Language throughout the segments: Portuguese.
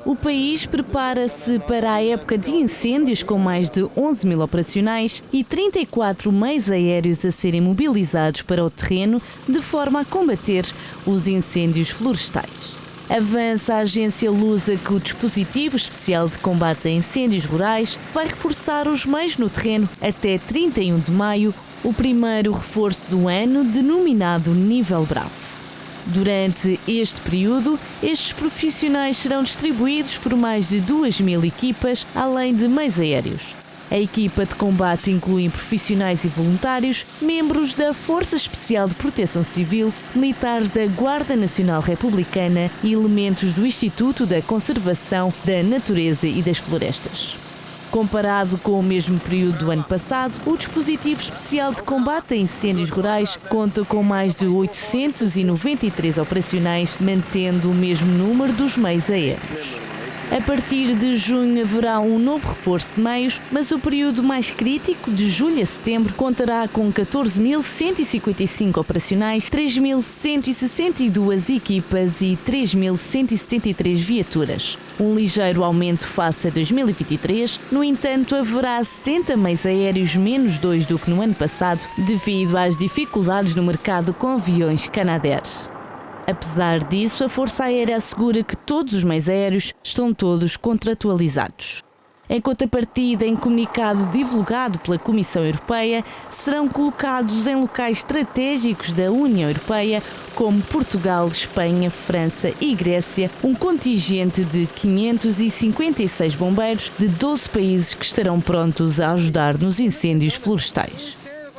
O país prepara-se para a época de incêndios com mais de 11 mil operacionais e 34 meios aéreos a serem mobilizados para o terreno de forma a combater os incêndios florestais. Avança a agência Lusa que o dispositivo especial de combate a incêndios rurais vai reforçar os meios no terreno até 31 de maio, o primeiro reforço do ano denominado Nível Bravo. Durante este período, estes profissionais serão distribuídos por mais de 2.000 equipas, além de meios aéreos. A equipa de combate inclui profissionais e voluntários, membros da Força Especial de Proteção Civil, militares da Guarda Nacional Republicana e elementos do Instituto da Conservação da Natureza e das Florestas. Comparado com o mesmo período do ano passado, o dispositivo especial de combate a incêndios rurais conta com mais de 893 operacionais, mantendo o mesmo número dos meios aéreos. A partir de junho haverá um novo reforço de meios, mas o período mais crítico, de julho a setembro, contará com 14.155 operacionais, 3.162 equipas e 3.173 viaturas. Um ligeiro aumento face a 2023, no entanto, haverá 70 meios aéreos menos 2 do que no ano passado, devido às dificuldades no mercado com aviões Canadair. Apesar disso, a Força Aérea assegura que todos os meios aéreos estão todos contratualizados. Em contrapartida, em comunicado divulgado pela Comissão Europeia, serão colocados em locais estratégicos da União Europeia, como Portugal, Espanha, França e Grécia, um contingente de 556 bombeiros de 12 países que estarão prontos a ajudar nos incêndios florestais.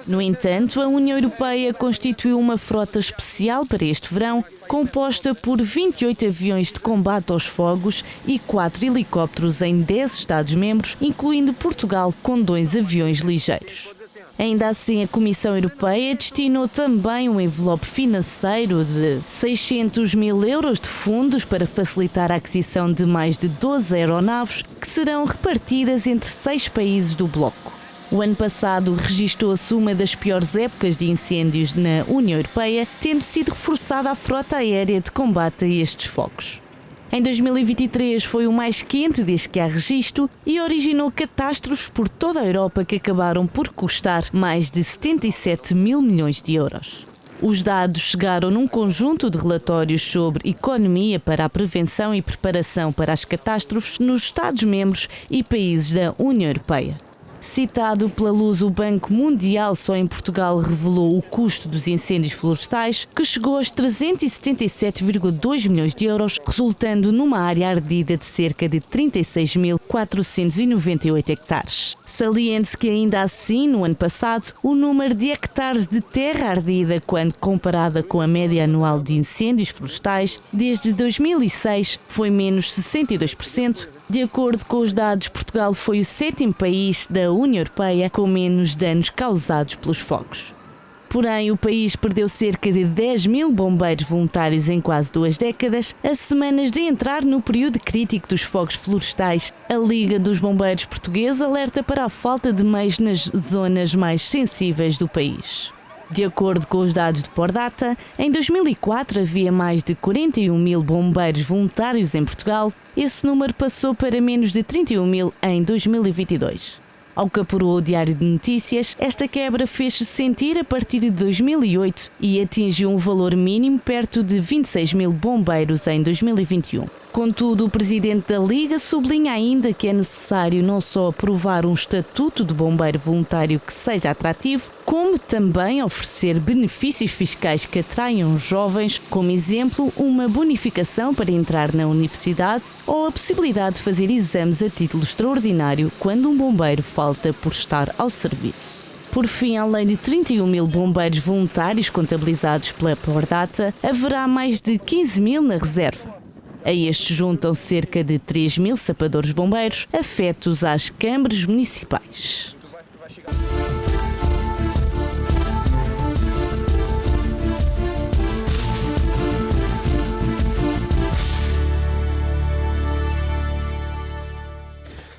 No entanto, a União Europeia constituiu uma frota especial para este verão, composta por 28 aviões de combate aos fogos e 4 helicópteros em 10 Estados-membros, incluindo Portugal, com 2 aviões ligeiros. Ainda assim, a Comissão Europeia destinou também um envelope financeiro de 600 mil euros de fundos para facilitar a aquisição de mais de 12 aeronaves, que serão repartidas entre 6 países do bloco. O ano passado registrou-se uma das piores épocas de incêndios na União Europeia, tendo sido reforçada a frota aérea de combate a estes focos. Em 2023 foi o mais quente desde que há registro e originou catástrofes por toda a Europa que acabaram por custar mais de 77 mil milhões de euros. Os dados chegaram num conjunto de relatórios sobre economia para a prevenção e preparação para as catástrofes nos Estados-membros e países da União Europeia. Citado pela Luz, o Banco Mundial só em Portugal revelou o custo dos incêndios florestais, que chegou aos 377,2 milhões de euros, resultando numa área ardida de cerca de 36.498 hectares. Saliente-se que ainda assim, no ano passado, o número de hectares de terra ardida, quando comparada com a média anual de incêndios florestais, desde 2006 foi menos 62%. De acordo com os dados, Portugal foi o 7º país da União Europeia com menos danos causados pelos fogos. Porém, o país perdeu cerca de 10 mil bombeiros voluntários em quase 2 décadas, a semanas de entrar no período crítico dos fogos florestais. A Liga dos Bombeiros Portuguesa alerta para a falta de meios nas zonas mais sensíveis do país. De acordo com os dados de Pordata, em 2004 havia mais de 41 mil bombeiros voluntários em Portugal. Esse número passou para menos de 31 mil em 2022. Ao que apurou o Diário de Notícias, esta quebra fez-se sentir a partir de 2008 e atingiu um valor mínimo perto de 26 mil bombeiros em 2021. Contudo, o presidente da Liga sublinha ainda que é necessário não só aprovar um estatuto de bombeiro voluntário que seja atrativo, como também oferecer benefícios fiscais que atraiam os jovens, como exemplo, uma bonificação para entrar na universidade ou a possibilidade de fazer exames a título extraordinário quando um bombeiro falta por estar ao serviço. Por fim, além de 31 mil bombeiros voluntários contabilizados pela Pordata, haverá mais de 15 mil na reserva. A estes juntam cerca de 3 mil sapadores bombeiros afetos às câmaras municipais.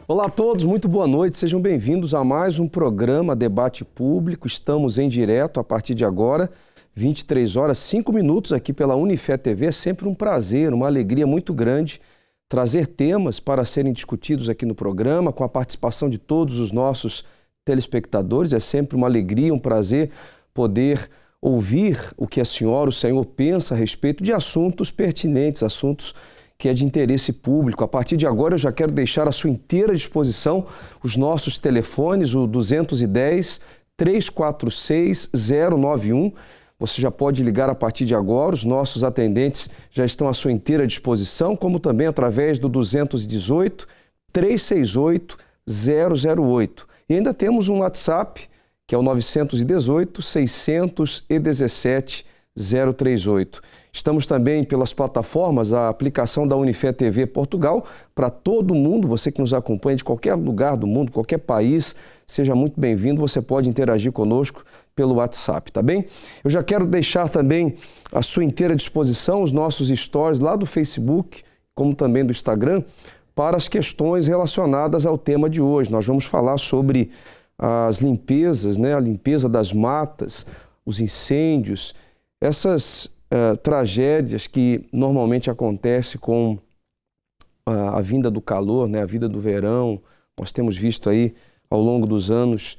Olá a todos, muito boa noite, sejam bem-vindos a mais um programa Debate Público. Estamos em direto a partir de agora, 23 horas, 5 minutos aqui pela Unifé TV. É sempre um prazer, uma alegria muito grande trazer temas para serem discutidos aqui no programa, com a participação de todos os nossos telespectadores. É sempre uma alegria, um prazer poder ouvir o que a senhora, o senhor pensa a respeito de assuntos pertinentes, assuntos que é de interesse público. A partir de agora eu já quero deixar à sua inteira disposição os nossos telefones, o 210 346 091. Você já pode ligar a partir de agora, os nossos atendentes já estão à sua inteira disposição, como também através do 218 368 008. E ainda temos um WhatsApp, que é o 918 617 038. Estamos também pelas plataformas, a aplicação da Unifé TV Portugal, para todo mundo, você que nos acompanha de qualquer lugar do mundo, qualquer país, seja muito bem-vindo, você pode interagir conosco pelo WhatsApp, tá bem? Eu já quero deixar também à sua inteira disposição os nossos stories lá do Facebook, como também do Instagram, para as questões relacionadas ao tema de hoje. Nós vamos falar sobre as limpezas, né? A limpeza das matas, os incêndios, essas tragédias que normalmente acontecem com a vinda do calor, né? A vinda do verão. Nós temos visto aí ao longo dos anos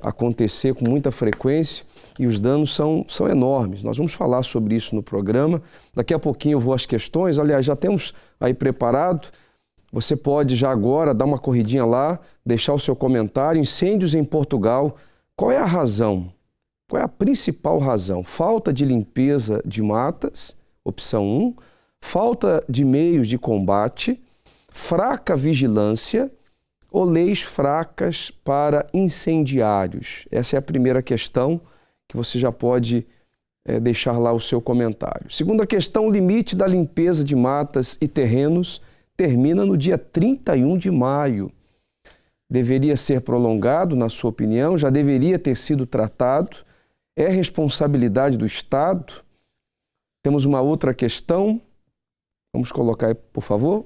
acontecer com muita frequência e os danos são enormes. Nós vamos falar sobre isso no programa. Daqui a pouquinho eu vou às questões. Aliás, já temos aí preparado. Você pode já agora dar uma corridinha lá, deixar o seu comentário. Incêndios em Portugal, qual é a razão? Qual é a principal razão? Falta de limpeza de matas, opção 1, falta de meios de combate, fraca vigilância ou leis fracas para incendiários? Essa é a primeira questão que você já pode deixar lá o seu comentário. Segunda questão, o limite da limpeza de matas e terrenos termina no dia 31 de maio. Deveria ser prolongado, na sua opinião? Já deveria ter sido tratado? É responsabilidade do Estado? Temos uma outra questão. Vamos colocar aí, por favor.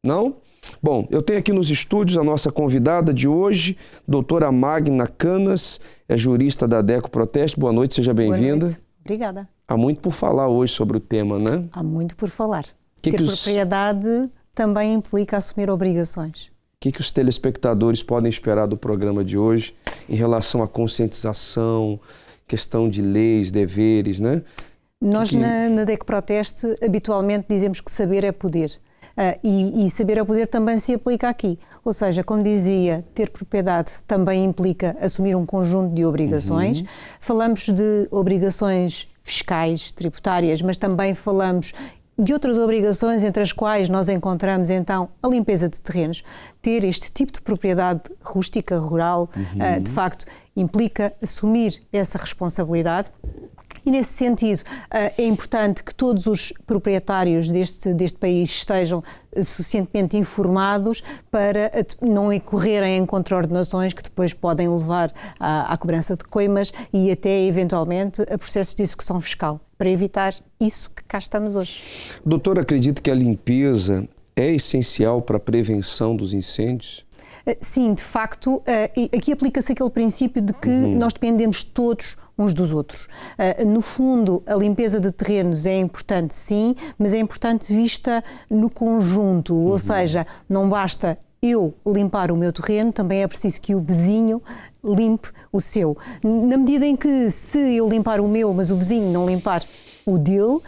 Não? Bom, eu tenho aqui nos estúdios a nossa convidada de hoje, doutora Magna Canas, é jurista da DECO Proteste. Boa noite, seja bem-vinda. Boa noite. Obrigada. Há muito por falar hoje sobre o tema, né? Há muito por falar. Ter propriedade também implica assumir obrigações. O que os telespectadores podem esperar do programa de hoje em relação à conscientização, questão de leis, deveres, né? Nós na DECO Proteste habitualmente dizemos que saber é poder. E saber é poder também se aplica aqui. Ou seja, como dizia, ter propriedade também implica assumir um conjunto de obrigações. Falamos de obrigações fiscais, tributárias, mas também falamos de outras obrigações, entre as quais nós encontramos então a limpeza de terrenos. Ter este tipo de propriedade rústica, rural, de facto, implica assumir essa responsabilidade. E nesse sentido é importante que todos os proprietários deste país estejam suficientemente informados para não incorrerem em contraordenações que depois podem levar à cobrança de coimas e até eventualmente a processos de execução fiscal, para evitar isso que cá estamos hoje. Doutor, acredita que a limpeza é essencial para a prevenção dos incêndios? Sim, de facto, aqui aplica-se aquele princípio de que nós dependemos todos uns dos outros. No fundo, a limpeza de terrenos é importante, sim, mas é importante vista no conjunto, ou seja, não basta eu limpar o meu terreno, também é preciso que o vizinho limpe o seu. Na medida em que, se eu limpar o meu, mas o vizinho não limpar o dele,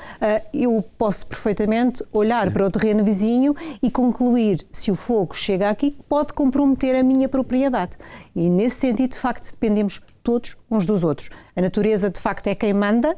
eu posso perfeitamente olhar para o terreno vizinho e concluir, se o fogo chega aqui, pode comprometer a minha propriedade. E nesse sentido, de facto, dependemos todos uns dos outros. A natureza, de facto, é quem manda,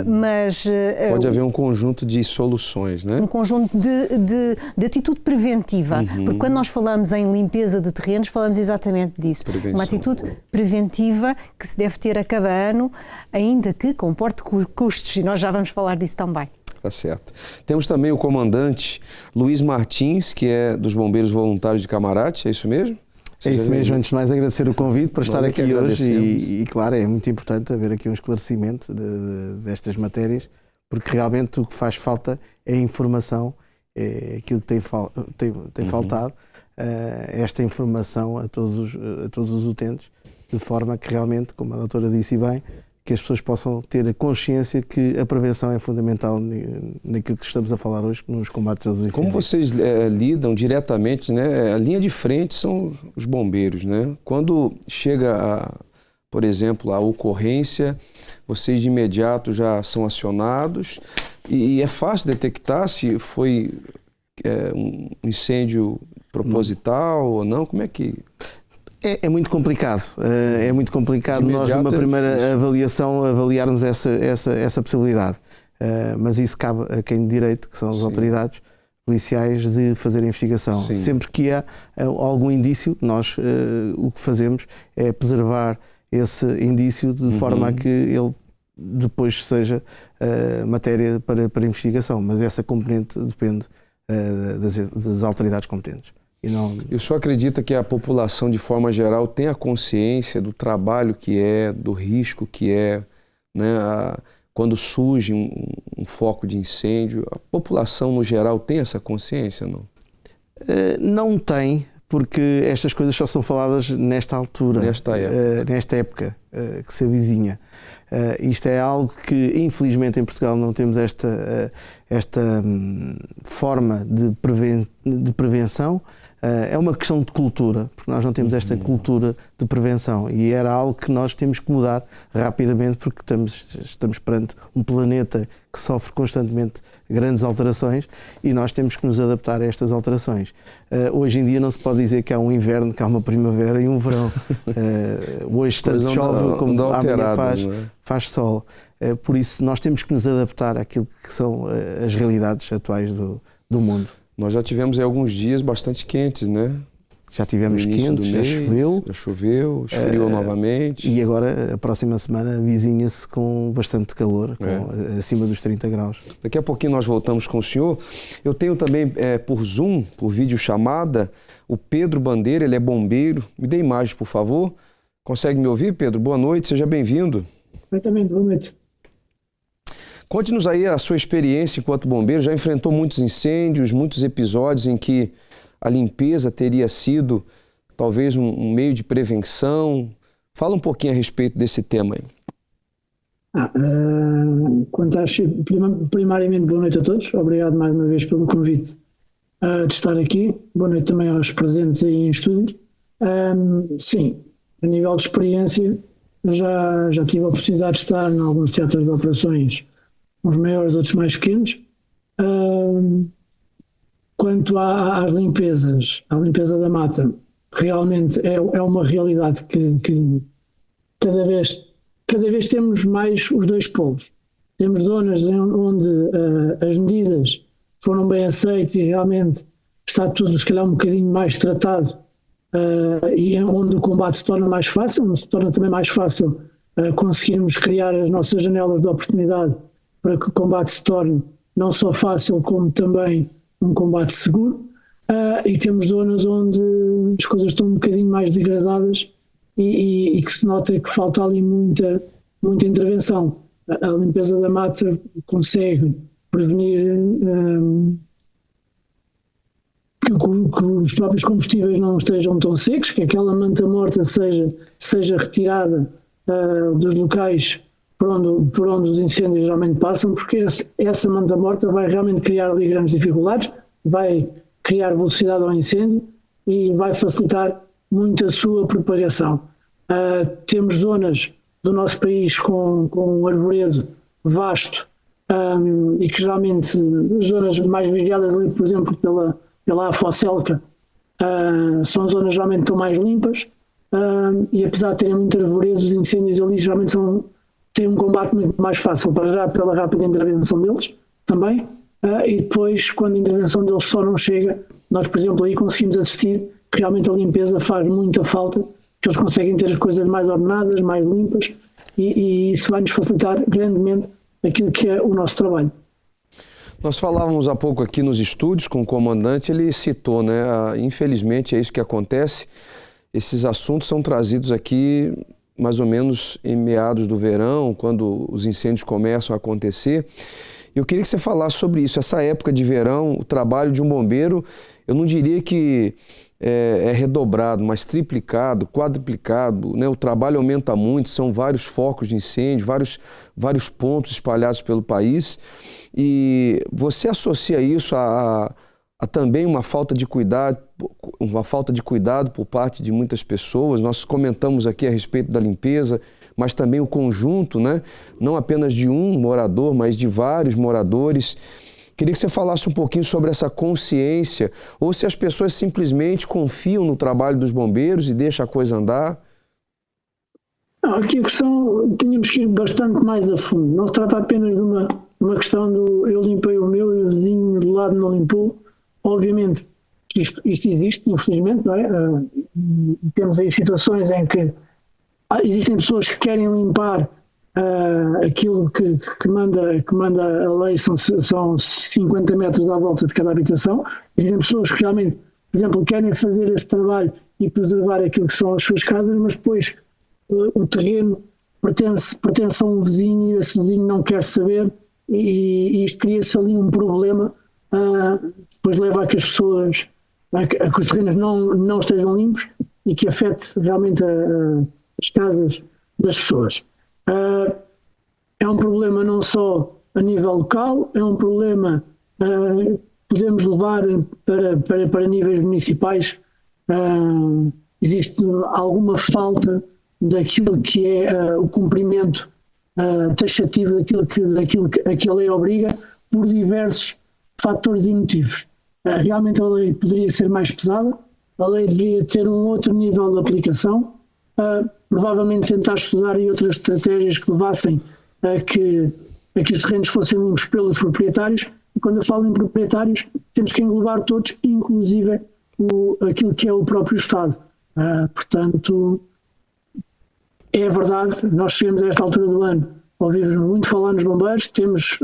mas... Pode haver um conjunto de soluções, né? Um conjunto de atitude preventiva, porque quando nós falamos em limpeza de terrenos, falamos exatamente disso. Prevenção. Uma atitude preventiva que se deve ter a cada ano, ainda que comporte custos, e nós já vamos falar disso também. Tá certo. Temos também o comandante Luiz Martins, que é dos Bombeiros Voluntários de Camarate, é isso mesmo? É isso mesmo, antes de mais agradecer o convite para estar aqui hoje e claro, é muito importante haver aqui um esclarecimento destas matérias, porque realmente o que faz falta é informação, é aquilo que tem faltado, esta informação a todos os utentes, de forma que realmente, como a doutora disse bem, que as pessoas possam ter a consciência que a prevenção é fundamental naquilo que estamos a falar hoje, nos combates aos incêndios. Como vocês lidam diretamente, né? A linha de frente são os bombeiros, né? Quando chega, por exemplo, a ocorrência, vocês de imediato já são acionados e é fácil detectar se foi um incêndio proposital ou não? Como é que... É muito complicado. É muito complicado nós, numa primeira avaliação, avaliarmos essa possibilidade. Mas isso cabe a quem de direito, que são as autoridades policiais, de fazer a investigação. Sim. Sempre que há algum indício, nós o que fazemos é preservar esse indício de forma a que ele depois seja matéria para investigação. Mas essa componente depende das autoridades competentes. E o senhor acredita que a população, de forma geral, tem a consciência do trabalho que é, do risco que é, né? Quando surge um foco de incêndio? A população, no geral, tem essa consciência, não? Não tem, porque estas coisas só são faladas nesta altura, nesta época que se avizinha. Isto é algo que, infelizmente, em Portugal não temos esta forma de prevenção. É uma questão de cultura, porque nós não temos esta cultura de prevenção e era algo que nós temos que mudar rapidamente, porque estamos perante um planeta que sofre constantemente grandes alterações e nós temos que nos adaptar a estas alterações. Hoje em dia não se pode dizer que há um inverno, que há uma primavera e um verão. Hoje tanto chove como amanhã faz sol. Por isso nós temos que nos adaptar àquilo que são as realidades atuais do mundo. Nós já tivemos alguns dias bastante quentes, né? Já tivemos quentes, já choveu, esfriou novamente. E agora, a próxima semana, avizinha-se com bastante calor, acima dos 30 graus. Daqui a pouquinho nós voltamos com o senhor. Eu tenho também, por Zoom, por videochamada, o Pedro Bandeira, ele é bombeiro. Me dê imagem, por favor. Consegue me ouvir, Pedro? Boa noite, seja bem-vindo. Perfeitamente, boa noite. Conte-nos aí a sua experiência enquanto bombeiro. Já enfrentou muitos incêndios, muitos episódios em que a limpeza teria sido talvez um meio de prevenção. Fala um pouquinho a respeito desse tema aí. Primariamente, boa noite a todos. Obrigado mais uma vez pelo convite de estar aqui. Boa noite também aos presentes aí em estúdio. Sim, a nível de experiência, já tive a oportunidade de estar em alguns teatros de operações, uns maiores, outros mais pequenos. Quanto às limpezas, à limpeza da mata, realmente é uma realidade que cada vez temos mais os dois polos. Temos zonas onde as medidas foram bem aceitas e realmente está tudo, se calhar, um bocadinho mais tratado, e onde o combate se torna mais fácil, se torna também mais fácil conseguirmos criar as nossas janelas de oportunidade para que o combate se torne não só fácil, como também um combate seguro. E temos zonas onde as coisas estão um bocadinho mais degradadas e que se nota que falta ali muita intervenção. A limpeza da mata consegue prevenir que os próprios combustíveis não estejam tão secos, que aquela manta morta seja retirada dos locais por onde os incêndios geralmente passam, porque essa manta morta vai realmente criar ali grandes dificuldades, vai criar velocidade ao incêndio e vai facilitar muito a sua propagação. Temos zonas do nosso país com um arvoredo vasto, e que geralmente zonas mais vigiadas ali, por exemplo, pela Afocelca, são zonas geralmente estão mais limpas, e apesar de terem muitos arvoredos, os incêndios ali geralmente têm um combate muito mais fácil, para já pela rápida intervenção deles também, e depois, quando a intervenção deles só não chega, nós, por exemplo, aí conseguimos assistir que realmente a limpeza faz muita falta, que eles conseguem ter as coisas mais ordenadas, mais limpas, e isso vai nos facilitar grandemente aquilo que é o nosso trabalho. Nós falávamos há pouco aqui nos estúdios com o comandante, ele citou, né? Infelizmente é isso que acontece, esses assuntos são trazidos aqui mais ou menos em meados do verão, quando os incêndios começam a acontecer. Eu queria que você falasse sobre isso, essa época de verão, o trabalho de um bombeiro, eu não diria que é redobrado, mas triplicado, quadruplicado, né? O trabalho aumenta muito, são vários focos de incêndio, vários pontos espalhados pelo país. E você associa isso a também uma falta de cuidado por parte de muitas pessoas. Nós comentamos aqui a respeito da limpeza, mas também o conjunto, né? Não apenas de um morador, mas de vários moradores. Queria que você falasse um pouquinho sobre essa consciência, ou se as pessoas simplesmente confiam no trabalho dos bombeiros e deixam a coisa andar. Não, aqui a questão, tínhamos que ir bastante mais a fundo. Não se trata apenas de uma questão do eu limpei o meu e o vizinho do lado não limpou. Obviamente que isto existe, infelizmente, não é? Temos aí situações em que existem pessoas que querem limpar aquilo que manda a lei, são 50 metros à volta de cada habitação. Existem pessoas que realmente, por exemplo, querem fazer esse trabalho e preservar aquilo que são as suas casas, mas depois o terreno pertence a um vizinho e esse vizinho não quer saber, e isto cria-se ali um problema, depois leva a que as pessoas, a que os terrenos não estejam limpos e que afete realmente as casas das pessoas. É um problema não só a nível local, é um problema que podemos levar para níveis municipais. Existe alguma falta daquilo que é o cumprimento taxativo daquilo que a lei obriga, por diversos fatores e motivos. Realmente a lei poderia ser mais pesada, a lei deveria ter um outro nível de aplicação, provavelmente tentar estudar aí outras estratégias que levassem a que os terrenos fossem limpos pelos proprietários. E quando eu falo em proprietários, temos que englobar todos, inclusive aquilo que é o próprio Estado. Portanto, é verdade, nós chegamos a esta altura do ano, ouvimos muito falar nos bombeiros, temos,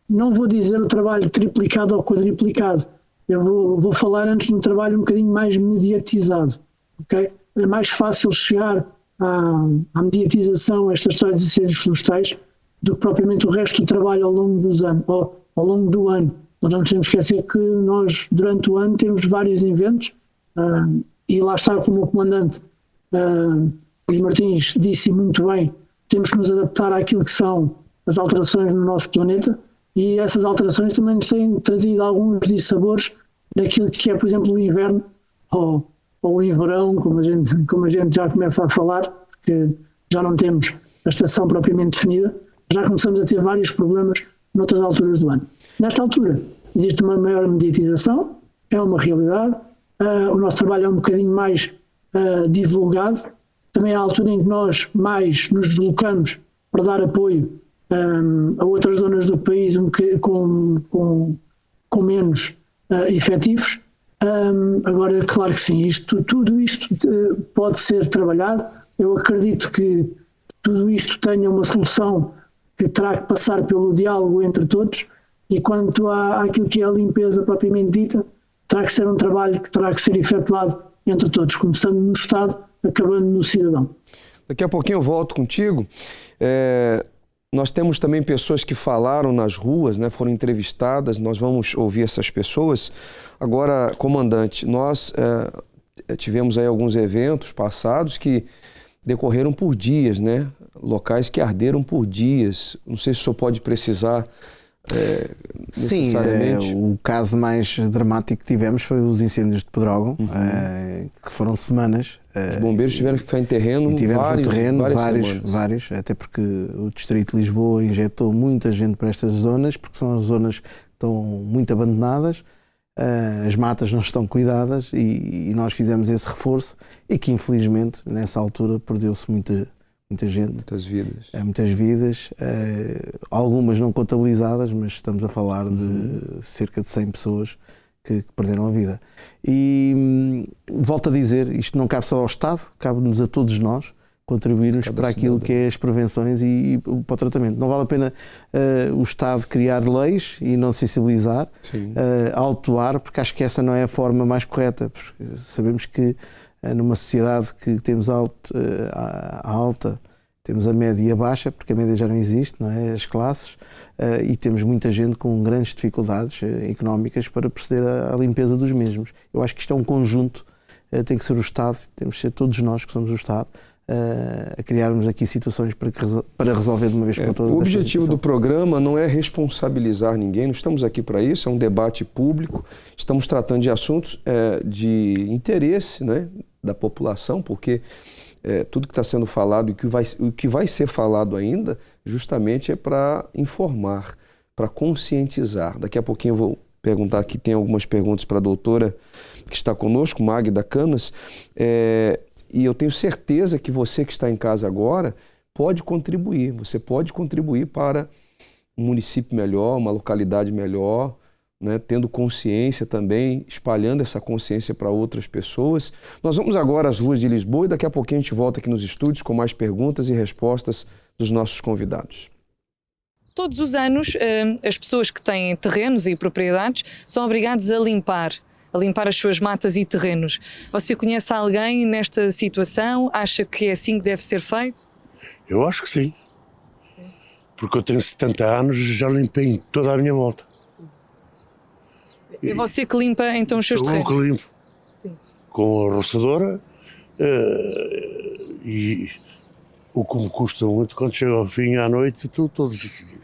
não vou dizer o trabalho triplicado ou quadriplicado, eu vou falar antes de um trabalho um bocadinho mais mediatizado, ok? É mais fácil chegar à mediatização, a esta história dos incêndios florestais, do que propriamente o resto do trabalho ao longo dos anos, ou ao longo do ano. Nós não nos temos que esquecer que nós, durante o ano, temos vários eventos, e lá está, como o comandante Luís Martins disse muito bem, temos que nos adaptar àquilo que são as alterações no nosso planeta, e essas alterações também nos têm trazido alguns dissabores daquilo que é, por exemplo, o inverno, ou o verão, como a gente já começa a falar, porque já não temos a estação propriamente definida, já começamos a ter vários problemas noutras alturas do ano. Nesta altura existe uma maior mediatização, é uma realidade, o nosso trabalho é um bocadinho mais divulgado, também é a altura em que nós mais nos deslocamos para dar apoio a outras zonas do país com menos efetivos. Agora, claro que sim, tudo isto pode ser trabalhado. Eu acredito que tudo isto tenha uma solução que terá que passar pelo diálogo entre todos, e quanto àquilo que é a limpeza propriamente dita, terá que ser um trabalho que terá que ser efetuado entre todos, começando no Estado, acabando no cidadão. Daqui a pouquinho eu volto contigo. Nós temos também pessoas que falaram nas ruas, né, foram entrevistadas, nós vamos ouvir essas pessoas. Agora, comandante, nós tivemos aí alguns eventos passados que decorreram por dias, né? Locais que arderam por dias. Não sei se o senhor pode precisar necessariamente. Sim, o caso mais dramático que tivemos foi os incêndios de Pedrógão, que foram semanas. Os bombeiros tiveram que ficar em terreno, vários, até porque o Distrito de Lisboa injetou muita gente para estas zonas, porque são as zonas que estão muito abandonadas, as matas não estão cuidadas, e nós fizemos esse reforço, e que infelizmente nessa altura perdeu-se muita gente. Muitas vidas, algumas não contabilizadas, mas estamos a falar de cerca de 100 pessoas que perderam a vida. E volto a dizer, isto não cabe só ao Estado, cabe-nos a todos nós contribuirmos para aquilo que é as prevenções e para o tratamento. Não vale a pena o Estado criar leis e não sensibilizar, autuar, porque acho que essa não é a forma mais correta, porque sabemos que numa sociedade que temos alta Temos a média e a baixa, porque a média já não existe, não é? As classes, e temos muita gente com grandes dificuldades económicas para proceder à limpeza dos mesmos. Eu acho que isto é um conjunto, tem que ser o Estado, temos que ser todos nós que somos o Estado, a criarmos aqui situações para resolver de uma vez por todas. O objetivo do programa não é responsabilizar ninguém, não estamos aqui para isso, é um debate público, estamos tratando de assuntos de interesse, né, da população, porque tudo que está sendo falado e o que vai ser falado ainda, justamente é para informar, para conscientizar. Daqui a pouquinho eu vou perguntar aqui, tem algumas perguntas para a doutora que está conosco, Magda Canas, e eu tenho certeza que você que está em casa agora pode contribuir, você pode contribuir para um município melhor, uma localidade melhor, né, tendo consciência também, espalhando essa consciência para outras pessoas. Nós vamos agora às ruas de Lisboa e daqui a pouquinho a gente volta aqui nos estúdios com mais perguntas e respostas dos nossos convidados. Todos os anos, as pessoas que têm terrenos e propriedades são obrigadas a limpar as suas matas e terrenos. Você conhece alguém nesta situação? Acha que é assim que deve ser feito? Eu acho que sim. Porque eu tenho 70 anos e já limpei toda a minha volta. E você que limpa então os seus terrenos? Eu que limpo. Sim. Com a roçadora, e o que me custa muito quando chega ao fim à noite, todos...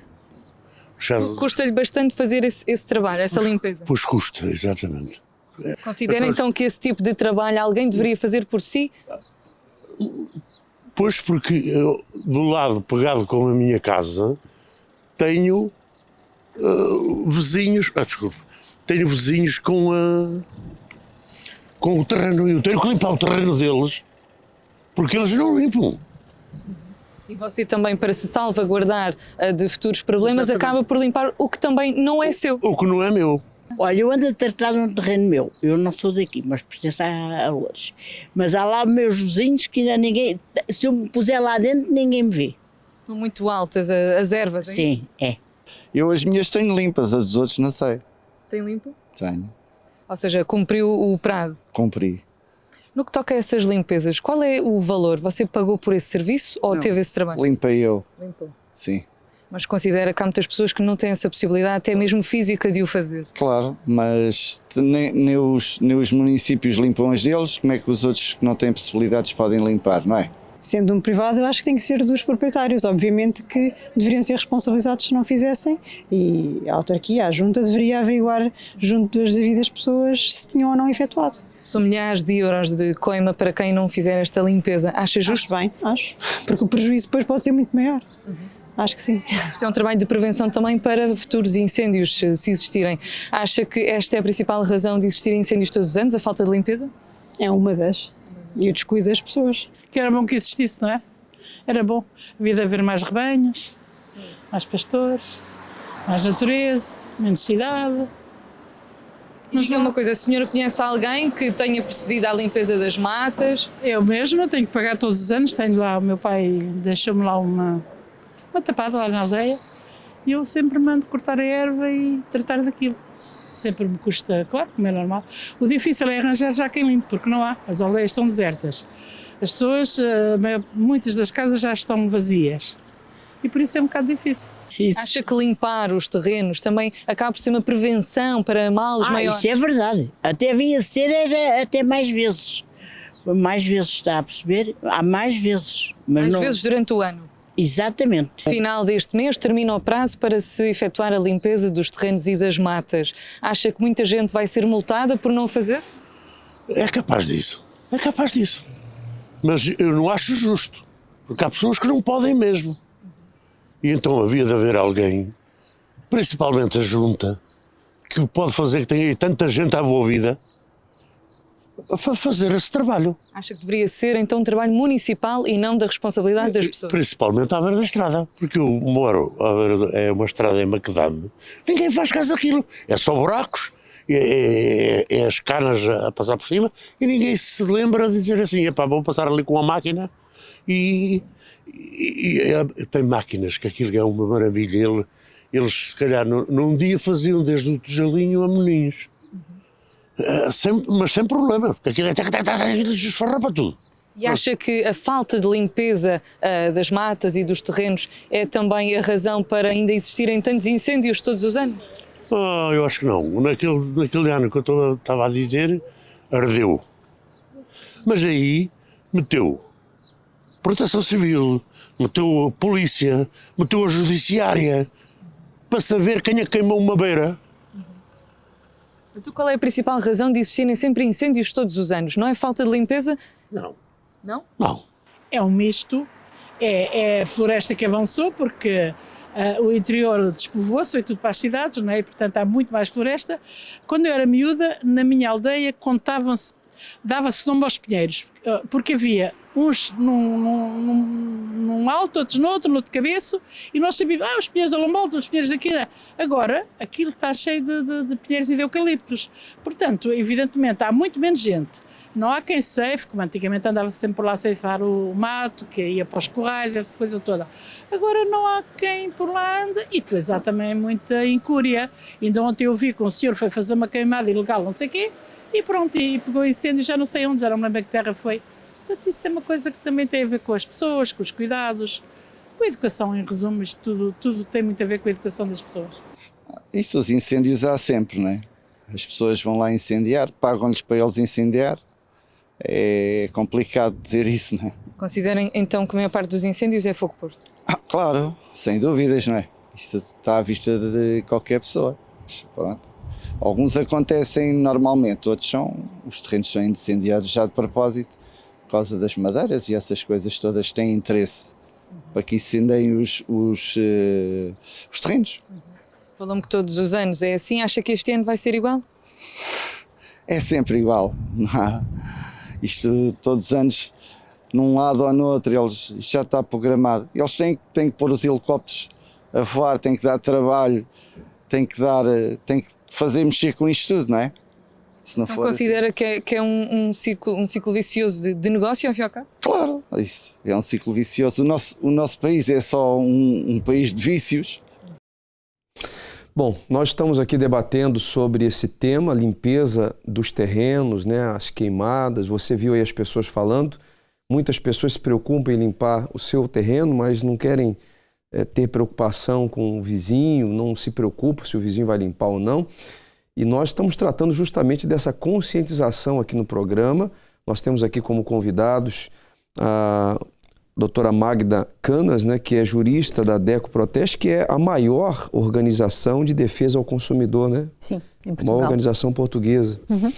Custa-lhe bastante fazer esse trabalho, essa limpeza? Pois custa, exatamente. Considera então que esse tipo de trabalho alguém deveria fazer por si? Pois, porque eu, do lado pegado com a minha casa, tenho vizinhos... Tenho vizinhos com o terreno, e eu tenho que limpar o terreno deles, porque eles não limpam. E você também, para se salvaguardar de futuros problemas, acaba por limpar o que também não é seu. O que não é meu. Olha, eu ando a tratar de um terreno meu, eu não sou daqui, mas pertenço a Loures. Mas há lá meus vizinhos que ainda ninguém, se eu me puser lá dentro, ninguém me vê. Estão muito altas as ervas, hein? Sim, é. Eu as minhas tenho limpas, as dos outros não sei. Tem limpo? Tenho. Ou seja, cumpriu o prazo? Cumpri. No que toca a essas limpezas, qual é o valor? Você pagou por esse serviço ou teve esse trabalho? Limpei eu. Limpou. Sim. Mas considera que há muitas pessoas que não têm essa possibilidade, até mesmo física, de o fazer? Claro, mas nem os municípios limpam as deles, como é que os outros que não têm possibilidades podem limpar, não é? Sendo um privado, eu acho que tem que ser dos proprietários. Obviamente que deveriam ser responsabilizados se não fizessem, e a autarquia, a junta, deveria averiguar junto das devidas pessoas se tinham ou não efetuado. São milhares de euros de coima para quem não fizer esta limpeza. Acha justo? Acho bem, acho. Porque o prejuízo depois pode ser muito maior. Acho que sim. Isto é um trabalho de prevenção também para futuros incêndios, se existirem. Acha que esta é a principal razão de existirem incêndios todos os anos, a falta de limpeza? É uma das. E o descuido das pessoas. Que era bom que existisse, não é? Era bom. Havia de haver mais rebanhos, mais pastores, mais natureza, menos cidade. Mas diga uma coisa, a senhora conhece alguém que tenha procedido à limpeza das matas? Eu mesma tenho que pagar todos os anos, tenho lá, o meu pai deixou-me lá uma tapada lá na aldeia, e eu sempre mando cortar a erva e tratar daquilo. Sempre me custa, claro, como é normal. O difícil é arranjar já quem limpe, porque não há, as aldeias estão desertas. As pessoas, muitas das casas já estão vazias, e por isso é um bocado difícil. Isso. Acha que limpar os terrenos também acaba por ser uma prevenção para males maiores? Isso é verdade. Até havia de ser até mais vezes. Mais vezes, está a perceber? Há mais vezes. Mas mais não... vezes durante o ano? Exatamente. No final deste mês termina o prazo para se efetuar a limpeza dos terrenos e das matas. Acha que muita gente vai ser multada por não fazer? É capaz disso. É capaz disso. Mas eu não acho justo. Porque há pessoas que não podem mesmo. E então havia de haver alguém, principalmente a junta, que pode fazer que tenha aí tanta gente envolvida a fazer esse trabalho. Acha que deveria ser então um trabalho municipal e não da responsabilidade das pessoas? Principalmente à beira da estrada, porque eu moro à beira, é uma estrada em Macadame, ninguém faz caso daquilo, é só buracos, é as canas a passar por cima, e ninguém se lembra de dizer assim, epá, vou passar ali com a máquina e tem máquinas, que aquilo é uma maravilha. Eles se calhar num dia faziam desde o tijolinho a Moninhos. Mas sem problema, porque aquilo esfarra para tudo. E acha que a falta de limpeza das matas e dos terrenos é também a razão para ainda existirem tantos incêndios todos os anos? Eu acho que não. Naquele ano que eu estava a dizer, ardeu. Mas aí meteu Proteção Civil, meteu a polícia, meteu a judiciária, para saber quem é que queimou uma beira. Então qual é a principal razão de existirem sempre incêndios todos os anos? Não é falta de limpeza? Não. Não? Não. É um misto, é a floresta que avançou, porque o interior despovoou-se, foi tudo para as cidades, não é? E, portanto, há muito mais floresta. Quando eu era miúda, na minha aldeia, dava-se nome aos pinheiros, porque havia uns num alto, outros no outro cabeço, e nós sabíamos, os pinheiros da Lombalda, os pinheiros daqui. Agora, aquilo está cheio de pinheiros e de eucaliptos. Portanto, evidentemente, há muito menos gente. Não há quem ceife, como antigamente andava sempre por lá a ceifar o mato, que ia para os corrais, essa coisa toda. Agora não há quem por lá ande, e depois há também muita incúria. Ainda ontem eu vi que um senhor foi fazer uma queimada ilegal, não sei o quê, e pronto, e pegou incêndio, já não sei onde, já não me lembro que terra foi. Portanto, isso é uma coisa que também tem a ver com as pessoas, com os cuidados, com a educação, em resumo, isto tudo tem muito a ver com a educação das pessoas. Isso, os incêndios há sempre, não é? As pessoas vão lá incendiar, pagam-lhes para eles incendiar. É complicado dizer isso, não é? Considerem então que a maior parte dos incêndios é fogo posto? Claro, sem dúvidas, não é? Isso está à vista de qualquer pessoa. Mas, pronto. Alguns acontecem normalmente, outros os terrenos são incendiados já de propósito, por causa das madeiras e essas coisas todas têm interesse para que incendiem os terrenos. Falou-me que todos os anos é assim, acha que este ano vai ser igual? É sempre igual, não há... Isto todos os anos, num lado ou no outro, isto já está programado. Eles têm que pôr os helicópteros a voar, têm que dar trabalho, têm que fazer mexer com isto tudo, não é? Se não então for considera assim... que é um ciclo vicioso de negócio, ao fim e ao cabo? Claro, isso é um ciclo vicioso. O nosso país é só um país de vícios. Bom, nós estamos aqui debatendo sobre esse tema, limpeza dos terrenos, né, as queimadas. Você viu aí as pessoas falando. Muitas pessoas se preocupam em limpar o seu terreno, mas não querem ter preocupação com o vizinho, não se preocupam se o vizinho vai limpar ou não. E nós estamos tratando justamente dessa conscientização aqui no programa. Nós temos aqui como convidados a doutora Magda Canas, né, que é jurista da DECO Proteste, que é a maior organização de defesa ao consumidor, né? Sim, em Portugal. Uma organização portuguesa. Uhum.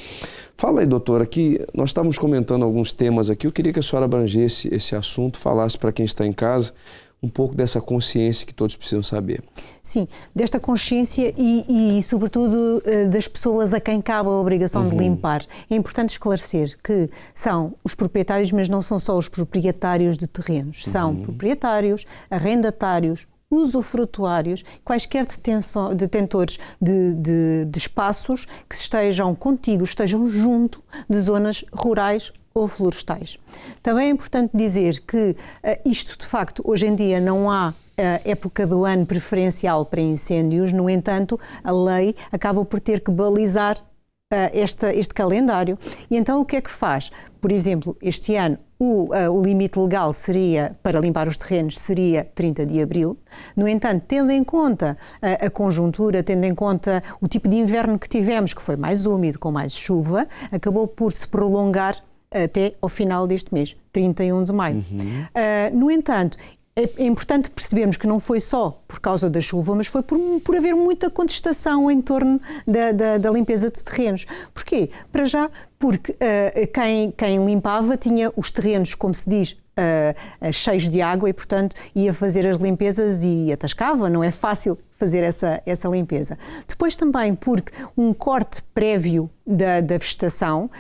Fala aí, doutora, que nós estávamos comentando alguns temas aqui. Eu queria que a senhora abrangesse esse assunto, falasse para quem está em casa um pouco dessa consciência que todos precisam saber. Sim, desta consciência e sobretudo, das pessoas a quem cabe a obrigação de limpar. É importante esclarecer que são os proprietários, mas não são só os proprietários de terrenos. São proprietários, arrendatários, usufrutuários, quaisquer detentores de espaços que estejam contíguos, estejam junto de zonas rurais ou florestais. Também é importante dizer que isto, de facto, hoje em dia não há época do ano preferencial para incêndios, no entanto, a lei acaba por ter que balizar este calendário. E então o que é que faz? Por exemplo, este ano o limite legal seria, para limpar os terrenos, seria 30 de abril. No entanto, tendo em conta a conjuntura, tendo em conta o tipo de inverno que tivemos, que foi mais úmido, com mais chuva, acabou por se prolongar até ao final deste mês, 31 de maio. No entanto, é importante percebermos que não foi só por causa da chuva, mas foi por haver muita contestação em torno da limpeza de terrenos. Porquê? Para já, porque quem limpava tinha os terrenos, como se diz, cheios de água e, portanto, ia fazer as limpezas e atascava. Não é fácil fazer essa limpeza. Depois também porque um corte prévio da vegetação,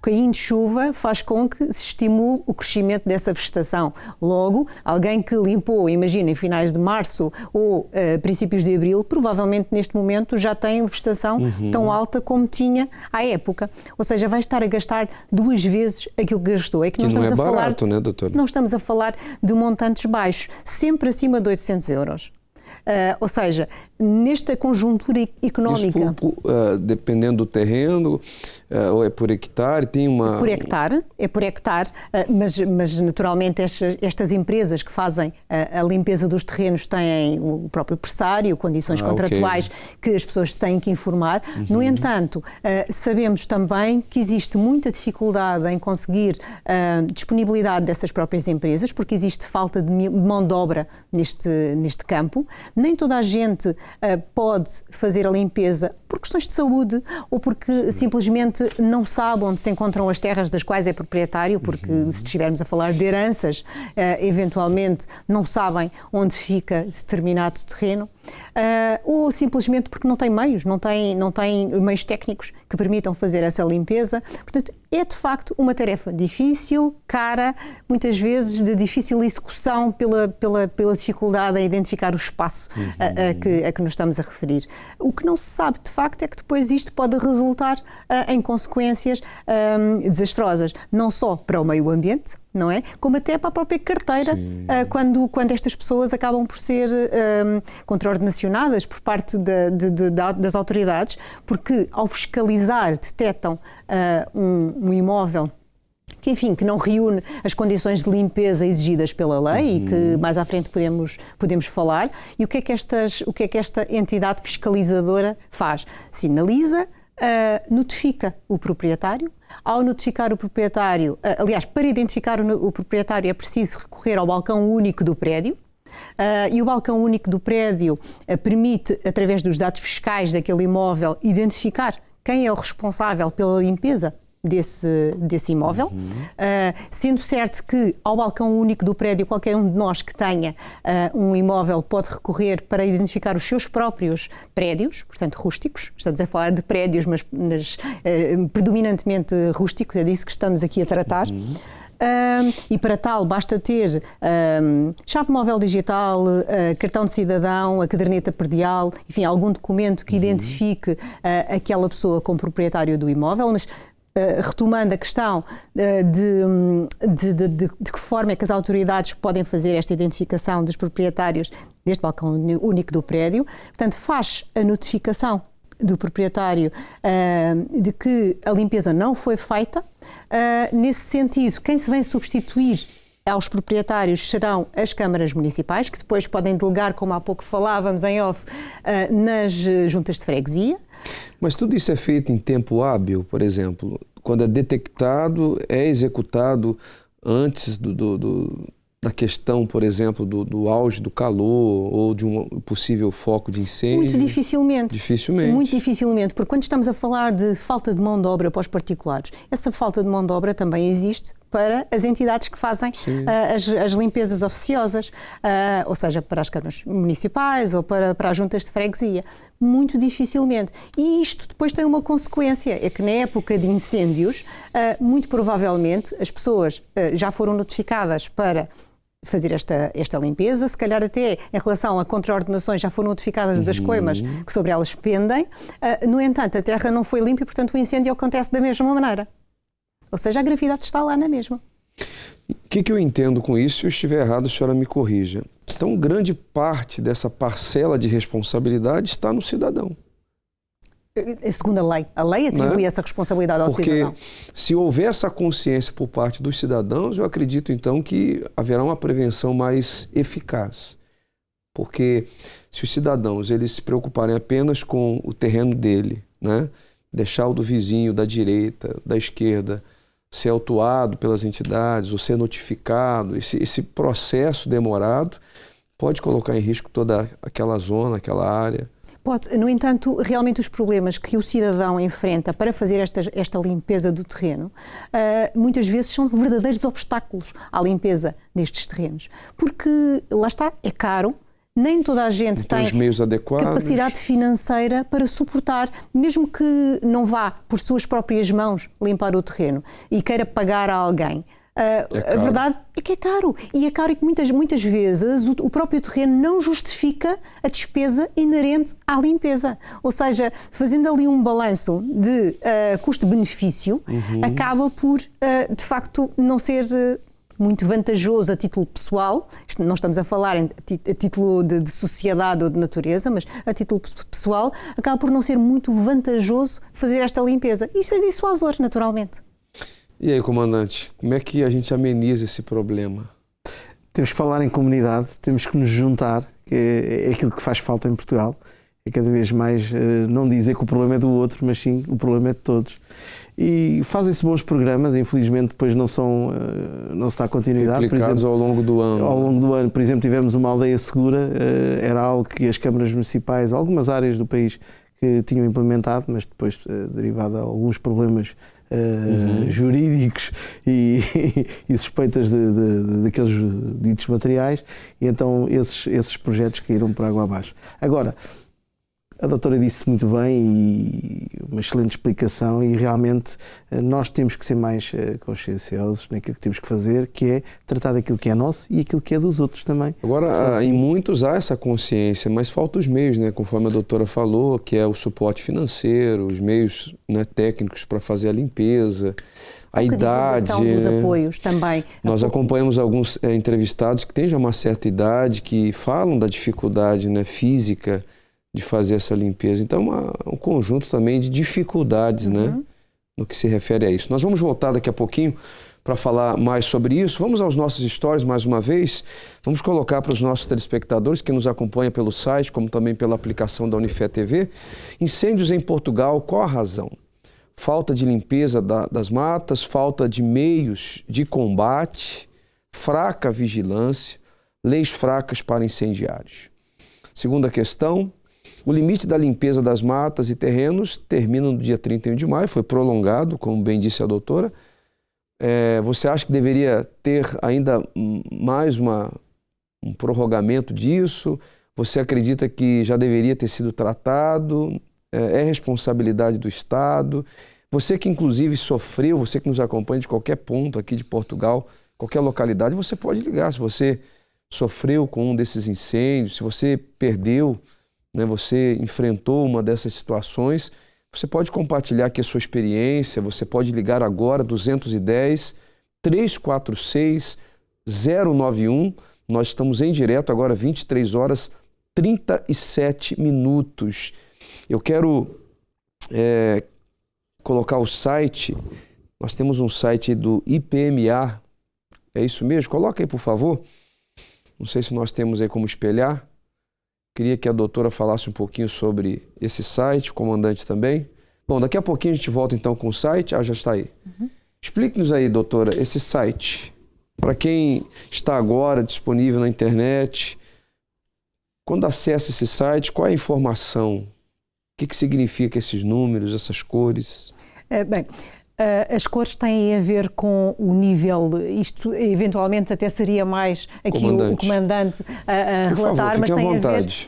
caindo chuva, faz com que se estimule o crescimento dessa vegetação. Logo, alguém que limpou, imagina, em finais de março ou princípios de abril, provavelmente neste momento já tem vegetação tão alta como tinha à época. Ou seja, vai estar a gastar 2 vezes aquilo que gastou. É que não é barato, né, doutora? Não estamos a falar de montantes baixos, sempre acima de 800 euros. Ou seja, nesta conjuntura económica. Isso dependendo do terreno, ou é por hectare? Tem uma... É por hectare, mas naturalmente estas empresas que fazem a limpeza dos terrenos têm o próprio pressário, condições contratuais que as pessoas têm que informar. No entanto, sabemos também que existe muita dificuldade em conseguir disponibilidade dessas próprias empresas, porque existe falta de mão de obra neste campo. Nem toda a gente pode fazer a limpeza por questões de saúde ou porque simplesmente não sabe onde se encontram as terras das quais é proprietário, porque se estivermos a falar de heranças, eventualmente não sabem onde fica determinado terreno, ou simplesmente porque não tem meios, não tem meios técnicos que permitam fazer essa limpeza. Portanto, é de facto uma tarefa difícil, cara, muitas vezes de difícil execução pela dificuldade em identificar o espaço a que nos estamos a referir. O que não se sabe de facto é que depois isto pode resultar em consequências desastrosas, não só para o meio ambiente, não é? Como até para a própria carteira, quando estas pessoas acabam por ser contraordenacionadas por parte das autoridades, porque ao fiscalizar detectam um imóvel que não reúne as condições de limpeza exigidas pela lei e que mais à frente podemos falar. E o que é que esta entidade fiscalizadora faz? Sinaliza, notifica o proprietário. Ao notificar o proprietário, aliás, para identificar o proprietário é preciso recorrer ao balcão único do prédio. E o balcão único do prédio permite, através dos dados fiscais daquele imóvel, identificar quem é o responsável pela limpeza desse imóvel, sendo certo que ao balcão único do prédio qualquer um de nós que tenha um imóvel pode recorrer para identificar os seus próprios prédios, portanto rústicos, estamos a falar de prédios mas predominantemente rústicos, é disso que estamos aqui a tratar. E para tal basta ter chave móvel digital, cartão de cidadão, a caderneta predial, enfim, algum documento que identifique aquela pessoa como proprietário do imóvel, mas retomando a questão de que forma é que as autoridades podem fazer esta identificação dos proprietários deste balcão único do prédio, portanto faz a notificação do proprietário de que a limpeza não foi feita. Nesse sentido, quem se vem substituir aos proprietários serão as câmaras municipais, que depois podem delegar, como há pouco falávamos em off, nas juntas de freguesia. Mas tudo isso é feito em tempo hábil, por exemplo, quando é detectado, é executado antes da questão, por exemplo, do auge do calor ou de um possível foco de incêndio? Muito dificilmente. Muito Dificilmente, porque quando estamos a falar de falta de mão de obra para os particulares, essa falta de mão de obra também existe para as entidades que fazem as limpezas oficiosas, ou seja, para as câmaras municipais ou para as juntas de freguesia. Muito dificilmente. E isto depois tem uma consequência, é que na época de incêndios, muito provavelmente as pessoas já foram notificadas para fazer esta limpeza, se calhar até em relação a contraordenações já foram notificadas das coimas que sobre elas pendem. No entanto, a terra não foi limpa e, portanto, o incêndio acontece da mesma maneira. Ou seja, a gravidade está lá na mesma. o que eu entendo com isso? Se eu estiver errado, a senhora me corrija. Então, grande parte dessa parcela de responsabilidade está no cidadão. Segundo a lei atribui essa responsabilidade ao cidadão. Porque se houver essa consciência por parte dos cidadãos, eu acredito então que haverá uma prevenção mais eficaz. Porque se os cidadãos eles se preocuparem apenas com o terreno dele, né? Deixar o do vizinho, da direita, da esquerda, ser autuado pelas entidades ou ser notificado, esse processo demorado pode colocar em risco toda aquela zona, aquela área. Pode. No entanto, realmente os problemas que o cidadão enfrenta para fazer esta limpeza do terreno, muitas vezes são verdadeiros obstáculos à limpeza destes terrenos. Porque, lá está, é caro, nem toda a gente tem os meios adequados, capacidade financeira para suportar, mesmo que não vá por suas próprias mãos limpar o terreno e queira pagar a alguém. A verdade é que é caro. E é caro e que muitas vezes o próprio terreno não justifica a despesa inerente à limpeza. Ou seja, fazendo ali um balanço de custo-benefício, acaba por, de facto, não ser muito vantajoso a título pessoal, não estamos a falar a título de sociedade ou de natureza, mas a título pessoal, acaba por não ser muito vantajoso fazer esta limpeza. Isso é dissuasor, naturalmente. E aí, comandante, como é que a gente ameniza esse problema? Temos que falar em comunidade, temos que nos juntar, que é aquilo que faz falta em Portugal. É cada vez mais não dizer que o problema é do outro, mas sim o problema é de todos. E fazem-se bons programas, infelizmente depois não se dá continuidade. Aplicados ao longo do ano. Ao longo do ano, por exemplo, tivemos uma aldeia segura, era algo que as câmaras municipais, algumas áreas do país que tinham implementado, mas depois derivado a alguns problemas jurídicos e suspeitas daqueles ditos materiais, e então esses projetos caíram por água abaixo. Agora, a doutora disse muito bem e uma excelente explicação, e realmente nós temos que ser mais conscienciosos naquilo que temos que fazer, que é tratar daquilo que é nosso e aquilo que é dos outros também. Agora, em muitos há essa consciência, mas faltam os meios, né? Conforme a doutora falou, que é o suporte financeiro, os meios, né, técnicos para fazer a limpeza, a idade. A dos apoios também. Nós acompanhamos alguns entrevistados que têm já uma certa idade, que falam da dificuldade, né, física de fazer essa limpeza. Então, um conjunto também de dificuldades, né, no que se refere a isso. Nós vamos voltar daqui a pouquinho para falar mais sobre isso. Vamos aos nossos stories mais uma vez. Vamos colocar para os nossos telespectadores que nos acompanham pelo site, como também pela aplicação da Unifé TV. Incêndios em Portugal, qual a razão? Falta de limpeza das matas, falta de meios de combate, fraca vigilância, leis fracas para incendiários. Segunda questão: o limite da limpeza das matas e terrenos termina no dia 31 de maio, foi prolongado, como bem disse a doutora. Você acha que deveria ter ainda mais um prorrogamento disso? Você acredita que já deveria ter sido tratado? É responsabilidade do Estado? Você que inclusive sofreu, você que nos acompanha de qualquer ponto aqui de Portugal, qualquer localidade, você pode ligar. Se você sofreu com um desses incêndios, se você perdeu, né, você enfrentou uma dessas situações, você pode compartilhar aqui a sua experiência, você pode ligar agora, 210-346-091. Nós estamos em direto agora, 23h37. Eu quero colocar o site, nós temos um site do IPMA, é isso mesmo? Coloca aí, por favor. Não sei se nós temos aí como espelhar. Queria que a doutora falasse um pouquinho sobre esse site, o comandante também. Bom, daqui a pouquinho a gente volta então com o site. Já está aí. Explique-nos aí, doutora, esse site. Para quem está agora disponível na internet, quando acessa esse site, qual é a informação? O que significa esses números, essas cores? Bem, as cores têm a ver com o nível, isto eventualmente até seria mais aqui o comandante a relatar,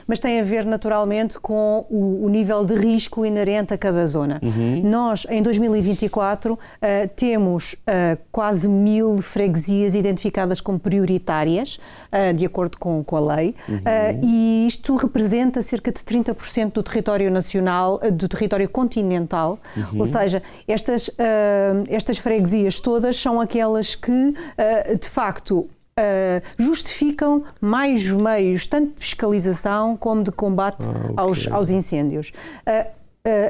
mas tem a ver naturalmente com o nível de risco inerente a cada zona. Nós, em 2024, temos quase 1000 freguesias identificadas como prioritárias, de acordo com a lei, e isto representa cerca de 30% do território nacional, do território continental, ou seja, estas freguesias todas são aquelas que, de facto, justificam mais meios, tanto de fiscalização como de combate aos incêndios.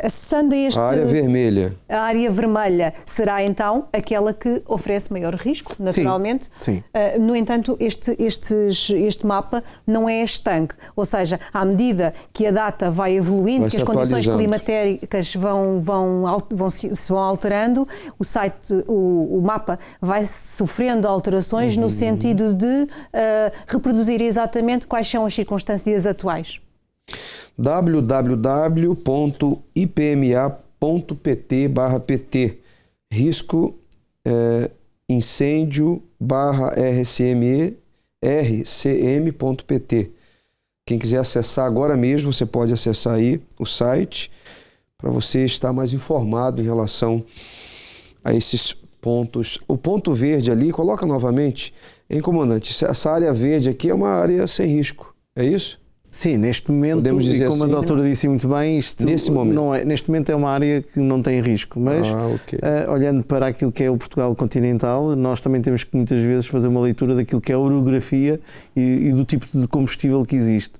Acessando a área vermelha. A área vermelha será então aquela que oferece maior risco, naturalmente. Sim. No entanto, este mapa não é estanque, ou seja, à medida que a data vai evoluindo, que as condições climatéricas se vão alterando, o site, o mapa vai sofrendo alterações no sentido de reproduzir exatamente quais são as circunstâncias atuais. www.ipma.pt/pt risco incêndio /rcm.pt. Quem quiser acessar agora mesmo, você pode acessar aí o site para você estar mais informado em relação a esses pontos. O ponto verde ali, coloca novamente, hein, comandante? Essa área verde aqui é uma área sem risco, é isso? Sim, neste momento, podemos dizer e como assim, a doutora disse muito bem, isto nesse momento. não é, neste momento é uma área que não tem risco, mas olhando para aquilo que é o Portugal continental, nós também temos que muitas vezes fazer uma leitura daquilo que é a orografia e do tipo de combustível que existe.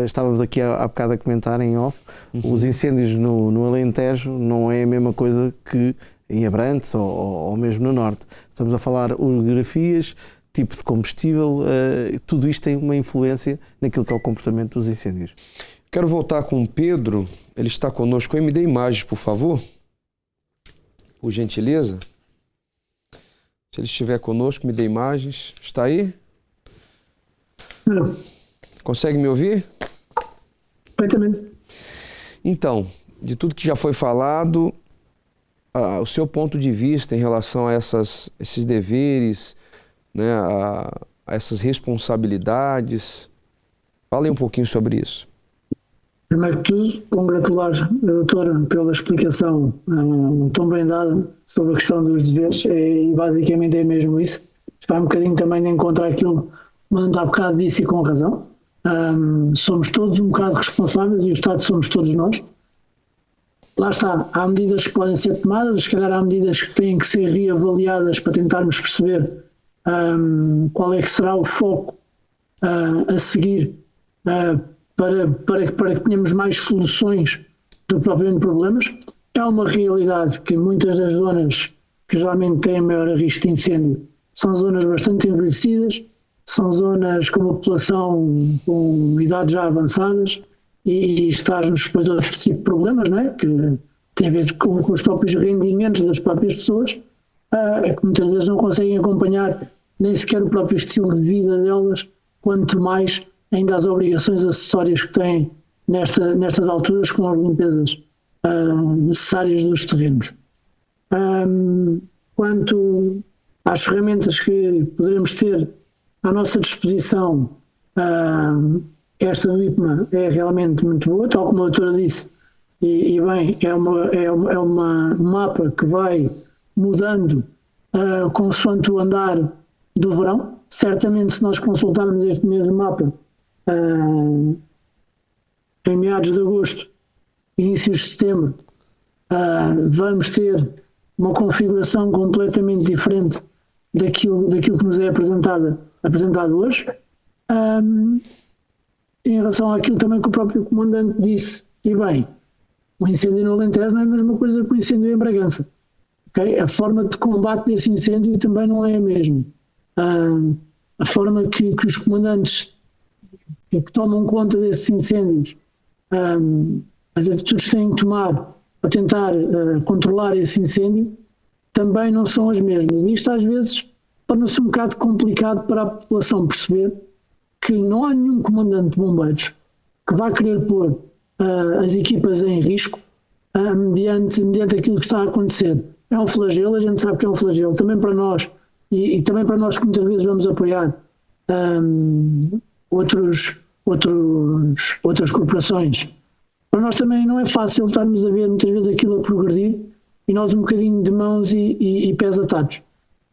Estávamos aqui há bocado a comentar em off, os incêndios no Alentejo não é a mesma coisa que em Abrantes ou mesmo no Norte. Estamos a falar orografias, tipo de combustível, tudo isto tem uma influência naquilo que é o comportamento dos incêndios. Quero voltar com o Pedro, ele está conosco aí, me dê imagens, por favor, por gentileza. Se ele estiver conosco, me dê imagens. Está aí? Não. Consegue me ouvir? Perfeitamente. Então, de tudo que já foi falado, o seu ponto de vista em relação a esses deveres, né, a essas responsabilidades. Falem um pouquinho sobre isso. Primeiro que tudo, congratular a doutora pela explicação tão bem dada sobre a questão dos deveres, e basicamente é mesmo isso. Vai um bocadinho também de encontro àquilo que o Mando há bocado disse, e com razão. Somos todos um bocado responsáveis, e o Estado somos todos nós. Lá está, há medidas que podem ser tomadas, se calhar há medidas que têm que ser reavaliadas para tentarmos perceber qual é que será o foco a seguir para que tenhamos mais soluções do que propriamente problemas. É uma realidade que muitas das zonas que geralmente têm maior risco de incêndio são zonas bastante envelhecidas, são zonas com uma população com idades já avançadas, e isto traz-nos depois outro tipo de problemas, não é? Que tem a ver com os próprios rendimentos das próprias pessoas, é que muitas vezes não conseguem acompanhar nem sequer o próprio estilo de vida delas, quanto mais ainda as obrigações acessórias que têm nestas alturas, com as limpezas necessárias dos terrenos. Quanto às ferramentas que poderemos ter à nossa disposição, esta do IPMA é realmente muito boa, tal como a doutora disse, e bem, é um mapa que vai mudando consoante o andar do verão. Certamente, se nós consultarmos este mesmo mapa em meados de agosto, inícios de setembro, vamos ter uma configuração completamente diferente daquilo que nos é apresentado hoje. Em relação àquilo também que o próprio comandante disse, e bem, o incêndio no Alentejo não é a mesma coisa que o incêndio em Bragança. Okay? A forma de combate desse incêndio também não é a mesma. A forma que os comandantes que tomam conta desses incêndios, as atitudes que têm que tomar para tentar controlar esse incêndio, também não são as mesmas. E isto às vezes torna-se um bocado complicado para a população perceber que não há nenhum comandante de bombeiros que vá querer pôr as equipas em risco mediante aquilo que está a acontecer. É um flagelo, a gente sabe que é um flagelo, também para nós, e também para nós que muitas vezes vamos apoiar outras corporações. Para nós também não é fácil estarmos a ver muitas vezes aquilo a progredir e nós um bocadinho de mãos e pés atados.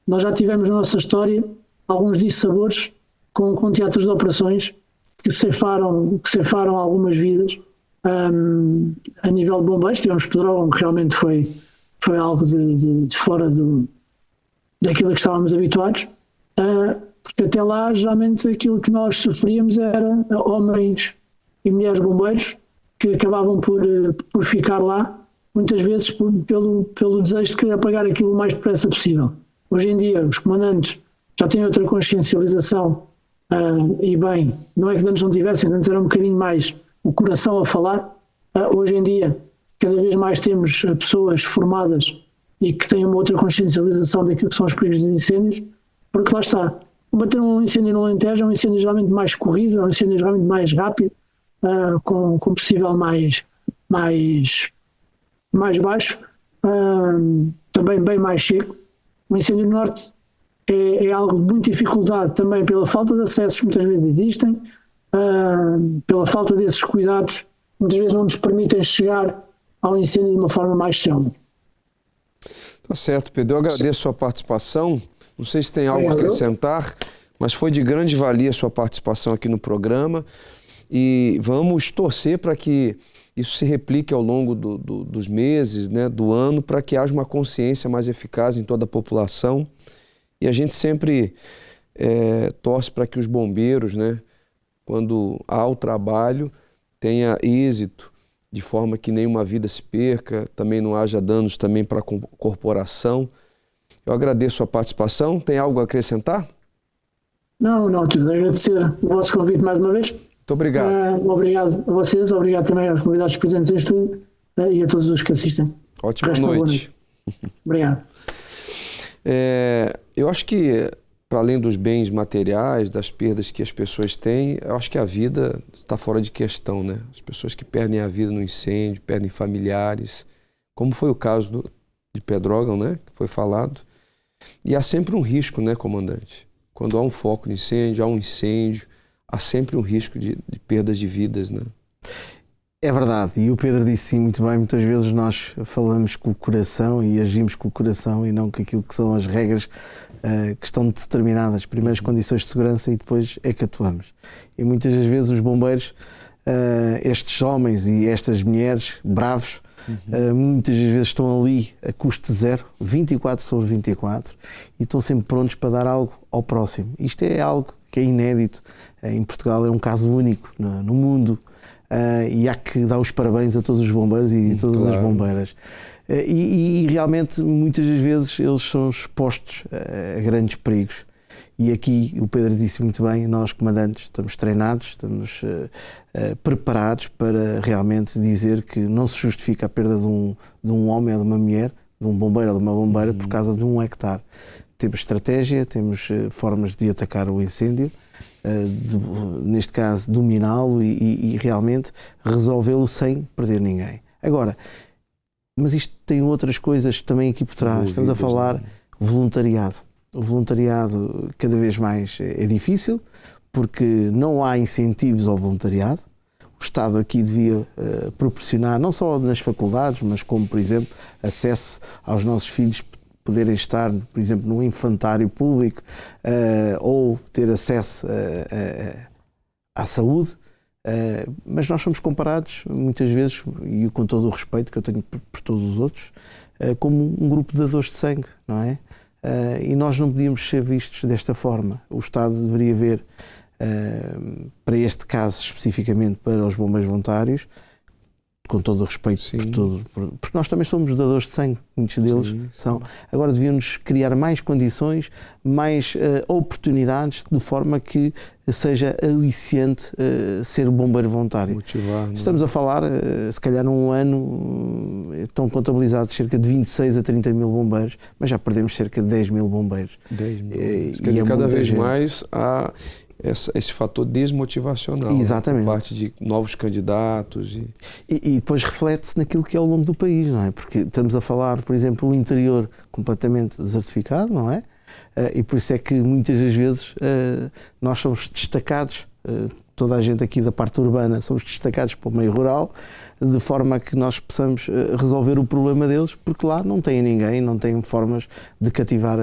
Nós já tivemos na nossa história alguns dissabores com teatros de operações que ceifaram algumas vidas a nível de bombeiros. Tivemos Pedrógão, que realmente foi algo de fora daquilo a que estávamos habituados, porque até lá geralmente aquilo que nós sofríamos era homens e mulheres bombeiros que acabavam por ficar lá, muitas vezes pelo desejo de querer apagar aquilo o mais depressa possível. Hoje em dia os comandantes já têm outra consciencialização, e bem, não é que antes não tivessem, antes era um bocadinho mais o coração a falar. Hoje em dia cada vez mais temos pessoas formadas e que têm uma outra consciencialização daquilo que são os perigos de incêndios, porque lá está, combater um incêndio no Alentejo é um incêndio geralmente mais corrido, é um incêndio geralmente mais rápido, com combustível mais baixo, também bem mais seco. O incêndio no Norte é algo de muita dificuldade também pela falta de acessos que muitas vezes existem, pela falta desses cuidados, muitas vezes não nos permitem chegar ao incêndio de uma forma mais célere. Tá certo, Pedro. Eu agradeço a sua participação. Não sei se tem algo a acrescentar, mas foi de grande valia a sua participação aqui no programa. e vamos torcer para que isso se replique ao longo dos meses, né, do ano, para que haja uma consciência mais eficaz em toda a população. E a gente sempre torce para que os bombeiros, né, quando há o trabalho, tenha êxito, de forma que nenhuma vida se perca, também não haja danos também para a corporação. Eu agradeço a participação. Tem algo a acrescentar? Não, tudo. Agradecer o vosso convite mais uma vez. Muito obrigado. Obrigado a vocês, obrigado também aos convidados presentes em estúdio e a todos os que assistem. Ótima noite. Obrigado. Eu acho que, para além dos bens materiais, das perdas que as pessoas têm, eu acho que a vida está fora de questão, né? As pessoas que perdem a vida no incêndio, perdem familiares, como foi o caso de Pedrógão, né? Que foi falado. E há sempre um risco, né, comandante? Quando há um foco de incêndio, há sempre um risco de perdas de vidas, né? É verdade, e o Pedro disse sim muito bem, muitas vezes nós falamos com o coração e agimos com o coração e não com aquilo que são as regras que estão determinadas, primeiro as condições de segurança e depois é que atuamos. E muitas das vezes os bombeiros, estes homens e estas mulheres bravos, muitas das vezes estão ali a custo zero, 24/24, e estão sempre prontos para dar algo ao próximo. Isto é algo que é inédito em Portugal, é um caso único no mundo. E há que dar os parabéns a todos os bombeiros e todas as bombeiras. E realmente muitas das vezes eles são expostos a grandes perigos. E aqui o Pedro disse muito bem, nós comandantes estamos treinados, estamos preparados para realmente dizer que não se justifica a perda de um homem ou de uma mulher, de um bombeiro ou de uma bombeira por causa de 1 hectare. Temos estratégia, temos formas de atacar o incêndio, neste caso dominá-lo e realmente resolvê-lo sem perder ninguém. Agora, mas isto tem outras coisas também aqui por trás. Estamos a falar voluntariado. O voluntariado cada vez mais é difícil porque não há incentivos ao voluntariado. O Estado aqui devia proporcionar, não só nas faculdades, mas como, por exemplo, acesso aos nossos filhos poderem estar, por exemplo, num infantário público ou ter acesso à saúde, mas nós somos comparados muitas vezes, e com todo o respeito que eu tenho por todos os outros, como um grupo de dadores de sangue, não é? E nós não podíamos ser vistos desta forma. O Estado deveria ver, para este caso especificamente para os bombeiros voluntários, com todo o respeito por tudo, porque nós também somos dadores de sangue, muitos deles são. Agora devíamos criar mais condições, mais oportunidades, de forma que seja aliciante ser bombeiro voluntário. Motivar, estamos a falar, se calhar num ano estão contabilizados cerca de 26 a 30 mil bombeiros, mas já perdemos cerca de 10 mil bombeiros. 10 mil. E cada vez mais há esse fator desmotivacional. Exatamente. Por parte de novos candidatos. E depois reflete-se naquilo que é ao longo do país, não é? Porque estamos a falar, por exemplo, o interior completamente desertificado, não é? E por isso é que muitas das vezes nós somos destacados, toda a gente aqui da parte urbana, somos destacados para o meio rural, de forma a que nós possamos resolver o problema deles, porque lá não têm ninguém, não têm formas de cativar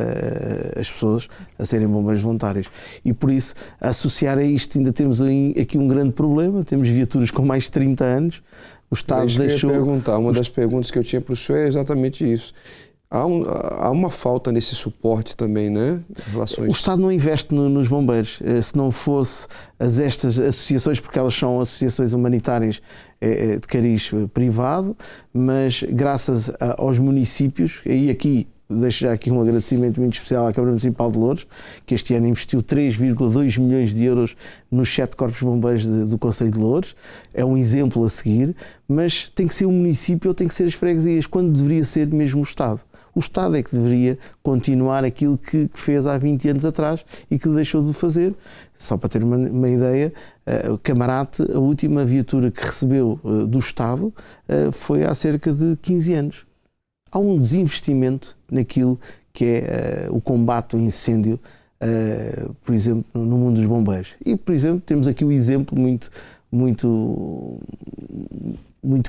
as pessoas a serem bombeiros voluntários. E por isso, associar a isto, ainda temos aqui um grande problema, temos viaturas com mais de 30 anos, o Estado deixou... Uma das perguntas que eu tinha para o senhor é exatamente isso. Há uma falta nesse suporte também, né? O Estado não investe nos bombeiros. Se não fosse estas associações, porque elas são associações humanitárias de cariz privado, mas graças aos municípios, e aqui deixo já aqui um agradecimento muito especial à Câmara Municipal de Loures, que este ano investiu 3,2 milhões de euros nos 7 corpos de bombeiros do Concelho de Loures. É um exemplo a seguir, mas tem que ser o município ou tem que ser as freguesias, quando deveria ser mesmo o Estado. O Estado é que deveria continuar aquilo que fez há 20 anos atrás e que deixou de fazer. Só para ter uma ideia, o Camarate, a última viatura que recebeu do Estado foi há cerca de 15 anos. Há um desinvestimento naquilo que é o combate ao incêndio, por exemplo, no mundo dos bombeiros. E, por exemplo, temos aqui o exemplo muito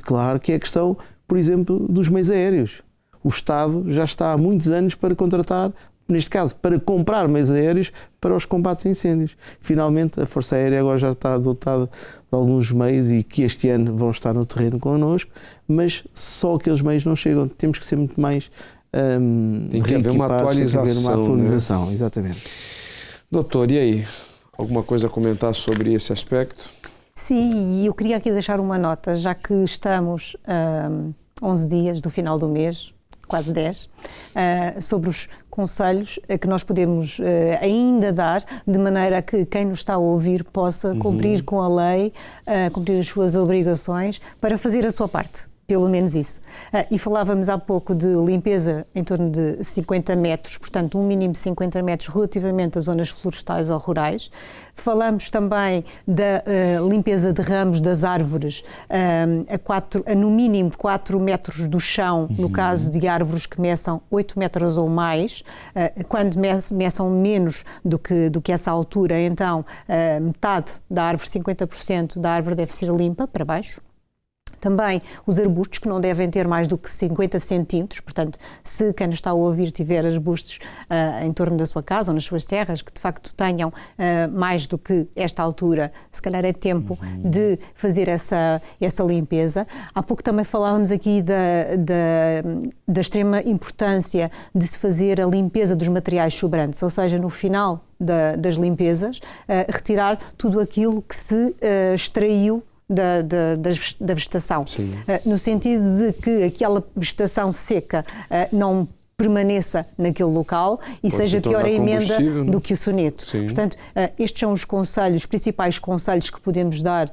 claro, que é a questão, por exemplo, dos meios aéreos. O Estado já está há muitos anos para contratar neste caso, para comprar meios aéreos para os combates a incêndios. Finalmente, a Força Aérea agora já está dotada de alguns meios e que este ano vão estar no terreno connosco, mas só aqueles meios não chegam. Temos que ser muito mais tem que haver uma atualização, né? Exatamente. Doutor, e aí? Alguma coisa a comentar sobre esse aspecto? Sim, e eu queria aqui deixar uma nota, já que estamos a 11 dias do final do mês, quase 10, sobre os conselhos que nós podemos ainda dar, de maneira que quem nos está a ouvir possa cumprir com a lei, cumprir as suas obrigações para fazer a sua parte. Pelo menos isso. E falávamos há pouco de limpeza em torno de 50 metros, portanto um mínimo de 50 metros relativamente a zonas florestais ou rurais. Falamos também da limpeza de ramos das árvores a no mínimo 4 metros do chão, no caso de árvores que meçam 8 metros ou mais. Quando meçam menos do que essa altura, então metade da árvore, 50% da árvore deve ser limpa para baixo. Também os arbustos, que não devem ter mais do que 50 centímetros, portanto, se quem nos está a ouvir tiver arbustos em torno da sua casa ou nas suas terras, que de facto tenham mais do que esta altura, se calhar é tempo de fazer essa limpeza. Há pouco também falávamos aqui da extrema importância de se fazer a limpeza dos materiais sobrantes, ou seja, no final das limpezas, retirar tudo aquilo que se extraiu da vegetação, no sentido de que aquela vegetação seca não permaneça naquele local e seja pior a emenda do que o soneto. Sim. Portanto, estes são os principais conselhos que podemos dar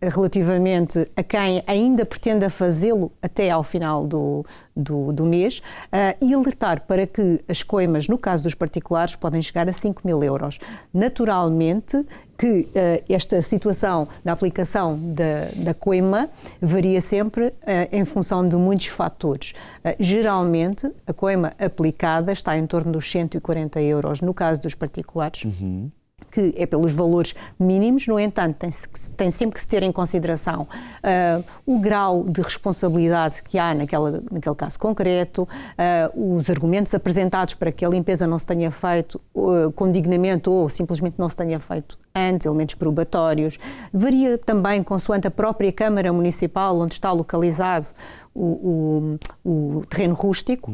relativamente a quem ainda pretenda fazê-lo até ao final do mês e alertar para que as coimas, no caso dos particulares, podem chegar a 5.000 euros. Naturalmente que esta situação da aplicação da coima varia sempre em função de muitos fatores. Geralmente, a coima aplicada está em torno dos 140 euros no caso dos particulares, que é pelos valores mínimos. No entanto, tem sempre que se ter em consideração o grau de responsabilidade que há naquele caso concreto, os argumentos apresentados para que a limpeza não se tenha feito com dignamente ou simplesmente não se tenha feito antes, elementos probatórios. Varia também consoante a própria Câmara Municipal onde está localizado o terreno rústico.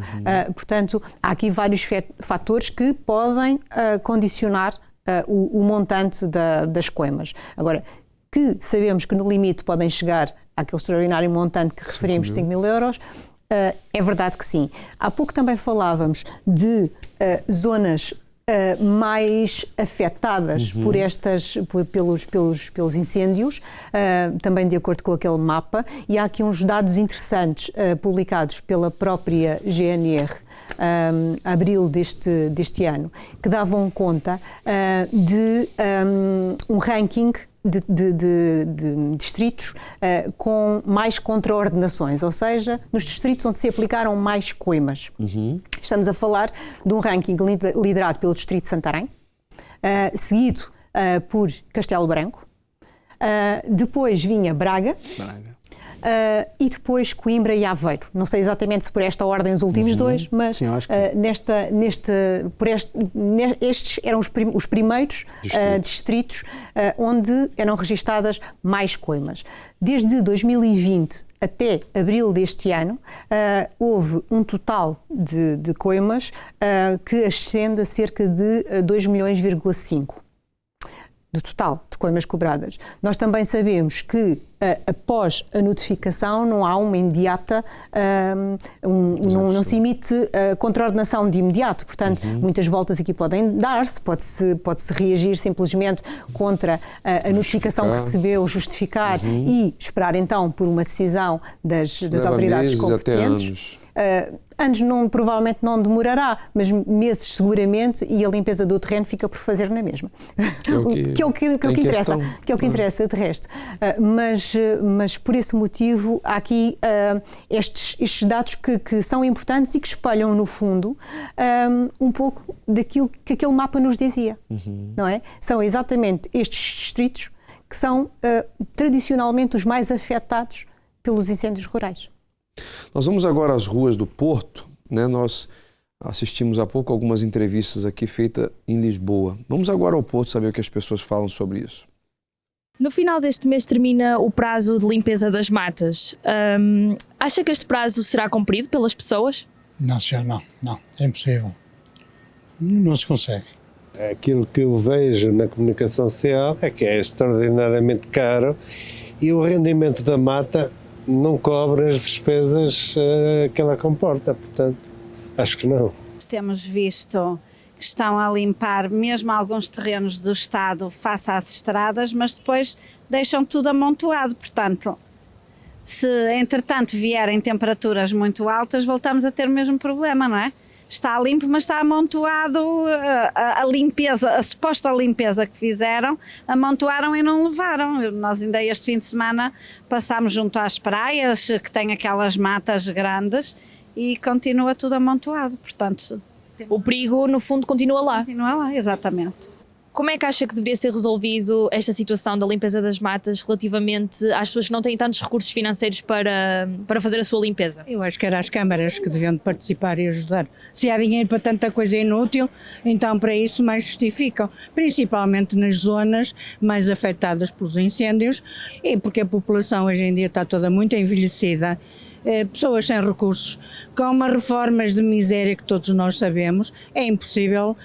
Portanto, há aqui vários fatores que podem condicionar o montante das coimas. Agora, que sabemos que no limite podem chegar àquele extraordinário montante que referimos, 5.000 euros, é verdade que sim. Há pouco também falávamos de zonas mais afetadas pelos incêndios, também de acordo com aquele mapa, e há aqui uns dados interessantes publicados pela própria GNR abril deste ano, que davam conta de um ranking de distritos com mais contraordenações, ou seja, nos distritos onde se aplicaram mais coimas. Estamos a falar de um ranking liderado pelo distrito de Santarém, seguido por Castelo Branco, depois vinha Braga. E depois Coimbra e Aveiro. Não sei exatamente se por esta ordem os últimos dois, mas sim, acho que estes eram os primeiros distritos onde eram registadas mais coimas. Desde 2020 até abril deste ano, houve um total de coimas que ascende a cerca de 2,5 milhões do total de coimas cobradas. Nós também sabemos que após a notificação não há uma imediata, não se emite contraordenação de imediato, portanto muitas voltas aqui podem dar-se, pode-se reagir simplesmente contra a notificação que recebeu, justificar e esperar então por uma decisão das autoridades competentes. Anos provavelmente não demorará, mas meses seguramente, e a limpeza do terreno fica por fazer na mesma. Que é o que interessa, que interessa de resto. Mas por esse motivo há aqui estes dados que são importantes e que espelham no fundo um pouco daquilo que aquele mapa nos dizia, não é? São exatamente estes distritos que são tradicionalmente os mais afetados pelos incêndios rurais. Nós vamos agora às ruas do Porto, né? Nós Assistimos há pouco algumas entrevistas aqui feitas em Lisboa. Vamos agora ao Porto saber o que as pessoas falam sobre isso. No final deste mês termina o prazo de limpeza das matas. Acha que este prazo será cumprido pelas pessoas? Não, senhor, não. É impossível. Não se consegue. Aquilo que eu vejo na comunicação social é que é extraordinariamente caro e o rendimento da mata não cobre as despesas que ela comporta, portanto, acho que não. Temos visto que estão a limpar mesmo alguns terrenos do Estado face às estradas, mas depois deixam tudo amontoado, portanto, se entretanto vierem temperaturas muito altas, voltamos a ter o mesmo problema, não é? Está limpo, mas está amontoado, a limpeza, a suposta limpeza que fizeram, amontoaram e não levaram. Nós ainda este fim de semana passámos junto às praias, que têm aquelas matas grandes, e continua tudo amontoado, portanto... O perigo, no fundo, continua lá. Continua lá, exatamente. Como é que acha que deveria ser resolvido esta situação da limpeza das matas relativamente às pessoas que não têm tantos recursos financeiros para fazer a sua limpeza? Eu acho que era as câmaras que deviam de participar e ajudar. Se há dinheiro para tanta coisa inútil, então para isso mais justificam, principalmente nas zonas mais afetadas pelos incêndios, e porque a população hoje em dia está toda muito envelhecida, pessoas sem recursos, com umas reformas de miséria que todos nós sabemos, é impossível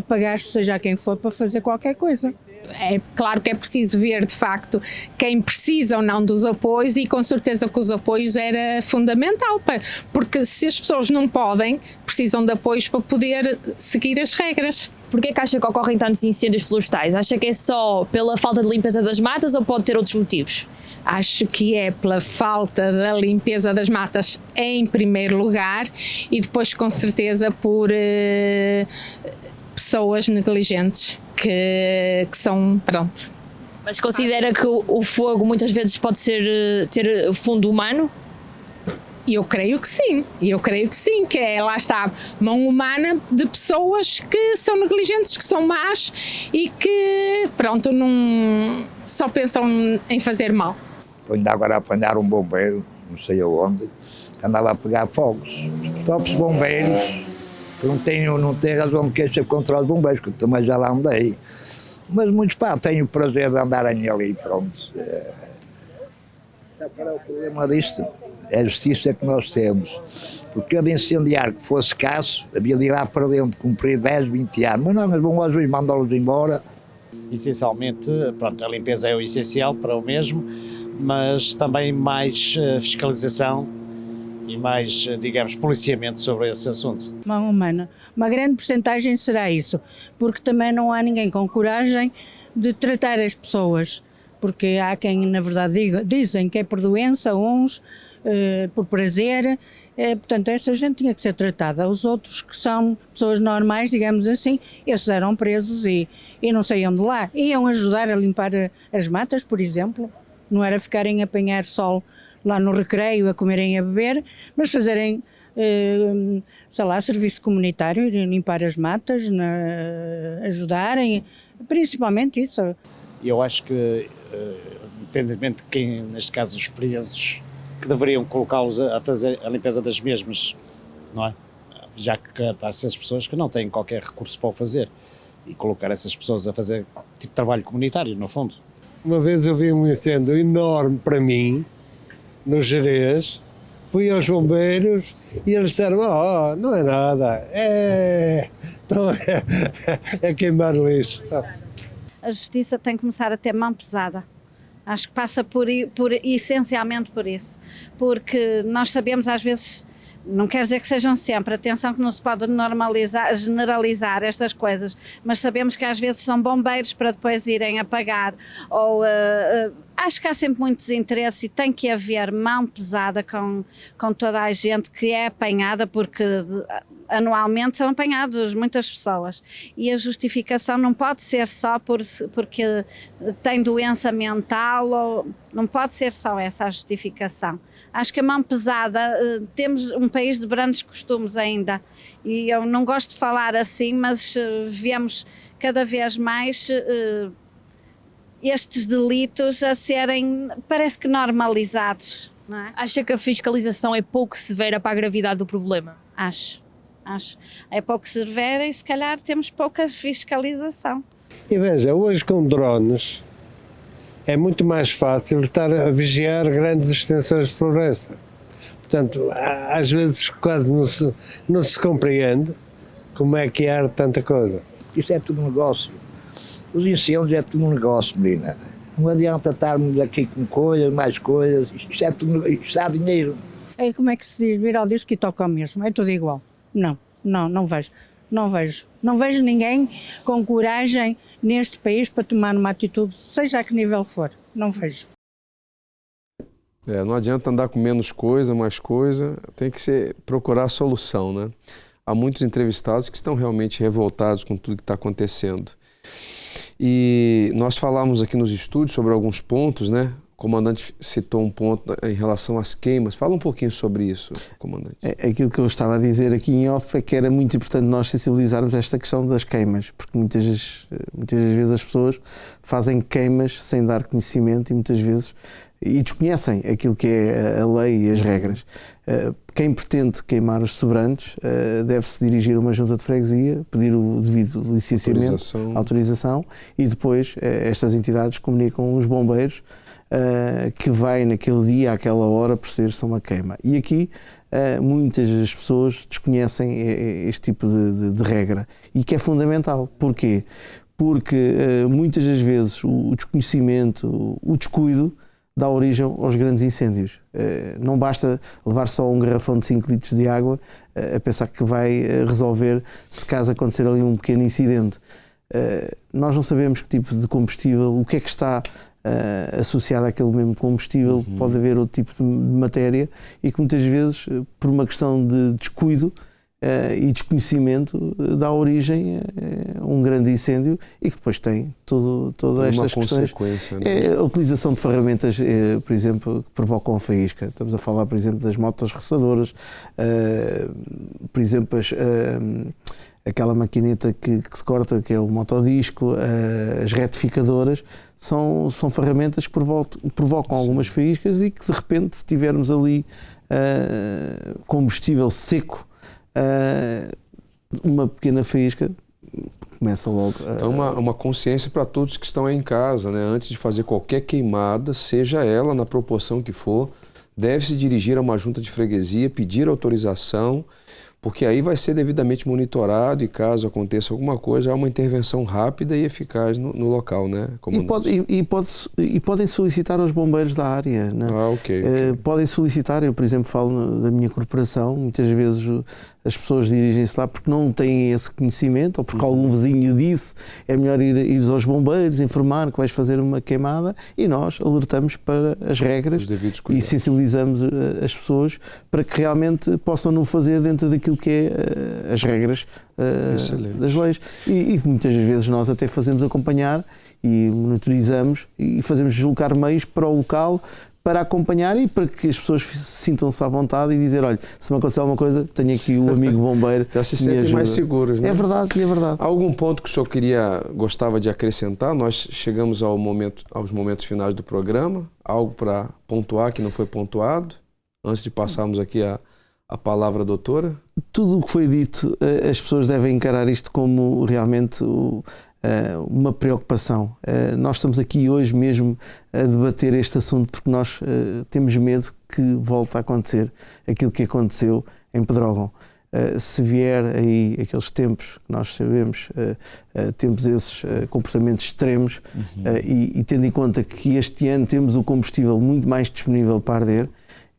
pagar-se seja quem for para fazer qualquer coisa. É claro que é preciso ver de facto quem precisa ou não dos apoios, e com certeza que os apoios era fundamental, porque se as pessoas não podem, precisam de apoios para poder seguir as regras. Porquê é que acha que ocorrem tantos incêndios florestais? Acha que é só pela falta de limpeza das matas ou pode ter outros motivos? Acho que é pela falta da limpeza das matas em primeiro lugar, e depois com certeza por pessoas negligentes que são, pronto. Mas considera que o fogo muitas vezes pode ter fundo humano? Eu creio que sim, que lá está, mão humana de pessoas que são negligentes, que são más e que, pronto, não só pensam em fazer mal. Estou ainda agora a apanhar um bombeiro, não sei aonde, que andava a pegar fogos. Os próprios bombeiros, que não tem razão de queixa contra os bombeiros, que eu também já lá andei. Mas muitos tenho o prazer de andarem ali, pronto. Qual é o problema disto? É a justiça que nós temos. Porque cada incendiário que fosse caso, havia de ir lá para dentro, cumprir 10, 20 anos. Mas não, mas vão aos juízes, mandá-los embora. Essencialmente, pronto, a limpeza é o essencial para o mesmo, mas também mais fiscalização e mais, digamos, policiamento sobre esse assunto. Mão humana. Uma grande porcentagem será isso, porque também não há ninguém com coragem de tratar as pessoas, porque há quem, na verdade, dizem que é por doença, uns por prazer, portanto essa gente tinha que ser tratada. Os outros que são pessoas normais, digamos assim, esses eram presos e não saíam de lá. Iam ajudar a limpar as matas, por exemplo, não era ficarem a apanhar sol lá no recreio, a comerem e a beber, mas fazerem, sei lá, serviço comunitário, limpar as matas, ajudarem, principalmente isso. Eu acho que, independentemente de quem, neste caso os presos, que deveriam colocá-los a fazer a limpeza das mesmas, não é? Já que há essas pessoas que não têm qualquer recurso para o fazer, e colocar essas pessoas a fazer tipo de trabalho comunitário, no fundo. Uma vez eu vi um incêndio enorme para mim, no Jerez, fui aos bombeiros e eles disseram, não é nada, é queimar lixo. A justiça tem que começar a ter mão pesada. Acho que passa essencialmente por isso, porque nós sabemos às vezes, não quer dizer que sejam sempre, atenção que não se pode generalizar estas coisas, mas sabemos que às vezes são bombeiros para depois irem apagar, ou acho que há sempre muito desinteresse e tem que haver mão pesada com toda a gente que é apanhada, porque anualmente são apanhados muitas pessoas, e a justificação não pode ser só porque tem doença mental, ou não pode ser só essa a justificação. Acho que a mão pesada, temos um país de grandes costumes ainda, e eu não gosto de falar assim, mas vemos cada vez mais estes delitos a serem, parece que normalizados, não é? Acha que a fiscalização é pouco severa para a gravidade do problema? Acho. Acho. É pouco severa e se calhar temos pouca fiscalização. E veja, hoje com drones é muito mais fácil estar a vigiar grandes extensões de floresta. Portanto, às vezes quase não se compreende como é que há tanta coisa. Isto é tudo negócio. Os incêndios é tudo um negócio, menina. Não adianta estarmos aqui com coisas, mais coisas. Isto é tudo, isto dá dinheiro. É como é que se diz, vir ao disco e toca ao mesmo. É tudo igual. Não vejo. Não vejo ninguém com coragem neste país para tomar uma atitude, seja a que nível for. Não vejo. Não adianta andar com menos coisa, mais coisa, tem que procurar a solução, né? Há muitos entrevistados que estão realmente revoltados com tudo que está acontecendo. E nós falamos aqui nos estúdios sobre alguns pontos, né? O comandante citou um ponto em relação às queimas. Fala um pouquinho sobre isso, comandante. Aquilo que eu estava a dizer aqui em off é que era muito importante nós sensibilizarmos esta questão das queimas, porque muitas vezes as pessoas fazem queimas sem dar conhecimento e desconhecem aquilo que é a lei e as regras. Quem pretende queimar os sobrantes deve-se dirigir a uma junta de freguesia, pedir o devido licenciamento, autorização, e depois estas entidades comunicam os bombeiros que vai naquele dia, àquela hora, proceder-se a uma queima. E aqui muitas das pessoas desconhecem este tipo de regra, e que é fundamental. Porquê? Porque muitas das vezes o desconhecimento, o descuido, dá origem aos grandes incêndios. Não basta levar só um garrafão de 5 litros de água a pensar que vai resolver se caso acontecer ali um pequeno incidente. Nós não sabemos que tipo de combustível, o que é que está associado àquele mesmo combustível, pode haver outro tipo de matéria e que muitas vezes, por uma questão de descuido e desconhecimento, dá origem a um grande incêndio e que depois tem todas estas questões. Né? A utilização de ferramentas, por exemplo, que provocam a faísca. Estamos a falar, por exemplo, das motas roçadoras, por exemplo, aquela maquineta que se corta, que é o motodisco, as retificadoras, são ferramentas que provocam algumas faíscas e que de repente, se tivermos ali combustível seco, uma pequena faísca começa logo Então uma consciência para todos que estão aí em casa, né? Antes de fazer qualquer queimada, seja ela na proporção que for, deve se dirigir a uma junta de freguesia, pedir autorização, porque aí vai ser devidamente monitorado e caso aconteça alguma coisa, há uma intervenção rápida e eficaz no local, né? E podem solicitar aos bombeiros da área, né? Podem solicitar, eu por exemplo falo da minha corporação, muitas vezes as pessoas dirigem-se lá porque não têm esse conhecimento ou porque algum vizinho disse, é melhor ir aos bombeiros, informar que vais fazer uma queimada, e nós alertamos para as regras e sensibilizamos as pessoas para que realmente possam não fazer dentro daquilo que é as regras das leis. E muitas vezes nós até fazemos acompanhar e monitorizamos e fazemos deslocar meios para o local para acompanhar e para que as pessoas sintam-se à vontade e dizer, olha, se me acontecer alguma coisa, tenho aqui o amigo bombeiro. Já se sentem mais seguros, né? É verdade. Algum ponto que o senhor gostava de acrescentar? Nós chegamos aos momentos finais do programa. Algo para pontuar que não foi pontuado? Antes de passarmos aqui a palavra à doutora? Tudo o que foi dito, as pessoas devem encarar isto como realmente uma preocupação. Nós estamos aqui hoje mesmo a debater este assunto porque nós temos medo que volte a acontecer aquilo que aconteceu em Pedrógão. Se vier aí aqueles tempos que nós sabemos, temos esses comportamentos extremos, e tendo em conta que este ano temos o combustível muito mais disponível para arder,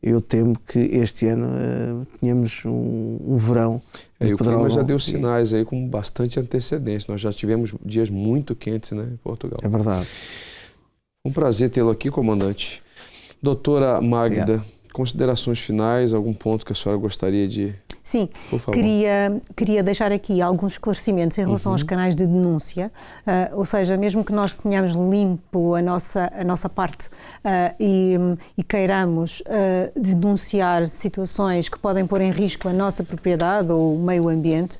eu temo que este ano tenhamos um verão. O clima já deu sinais aí com bastante antecedência. Nós já tivemos dias muito quentes, né, em Portugal. É verdade. Um prazer tê-lo aqui, comandante. Doutora Magda, considerações finais, algum ponto que a senhora gostaria de... Sim, por favor. queria deixar aqui alguns esclarecimentos em relação aos canais de denúncia, ou seja, mesmo que nós tenhamos limpo a nossa parte e queiramos denunciar situações que podem pôr em risco a nossa propriedade ou o meio ambiente,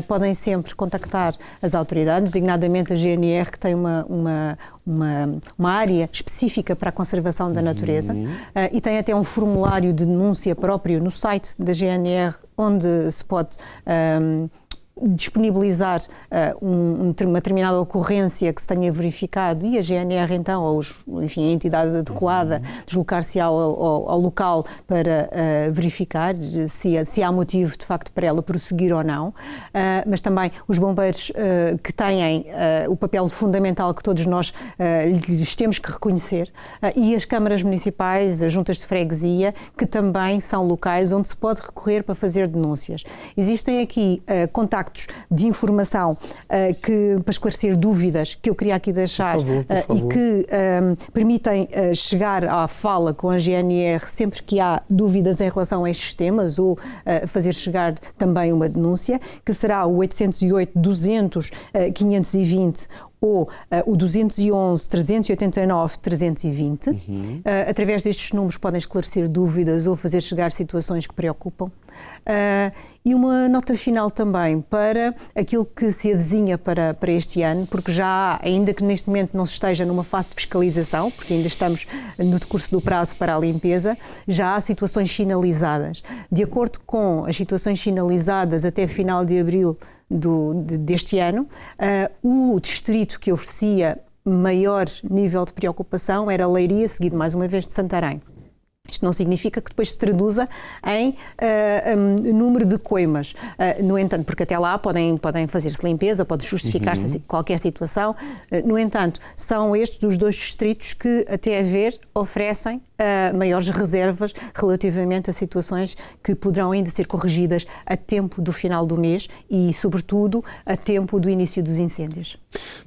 podem sempre contactar as autoridades, designadamente a GNR, que tem uma área específica para a conservação da natureza, e tem até um formulário de denúncia próprio no site da GNR, onde se pode disponibilizar uma determinada ocorrência que se tenha verificado e a GNR então, ou enfim, a entidade adequada, deslocar-se ao local para verificar se há motivo de facto para ela prosseguir ou não, mas também os bombeiros que têm o papel fundamental que todos nós lhes temos que reconhecer, e as câmaras municipais, as juntas de freguesia, que também são locais onde se pode recorrer para fazer denúncias. Existem aqui contactos de informação para esclarecer dúvidas que eu queria aqui deixar, por favor. E que permitem chegar à fala com a GNR sempre que há dúvidas em relação a estes temas ou fazer chegar também uma denúncia, que será o 808 200 520 ou o 211 389 320. Através destes números podem esclarecer dúvidas ou fazer chegar situações que preocupam. E uma nota final também para aquilo que se avizinha para este ano, porque já há, ainda que neste momento não se esteja numa fase de fiscalização, porque ainda estamos no decurso do prazo para a limpeza, já há situações sinalizadas. De acordo com as situações sinalizadas até final de abril deste ano, o distrito que oferecia maior nível de preocupação era Leiria, seguido mais uma vez de Santarém. Isto não significa que depois se traduza em número de coimas. No entanto, porque até lá podem fazer-se limpeza, pode justificar-se qualquer situação. No entanto, são estes os dois distritos que, até a ver, oferecem maiores reservas relativamente a situações que poderão ainda ser corrigidas a tempo do final do mês e, sobretudo, a tempo do início dos incêndios.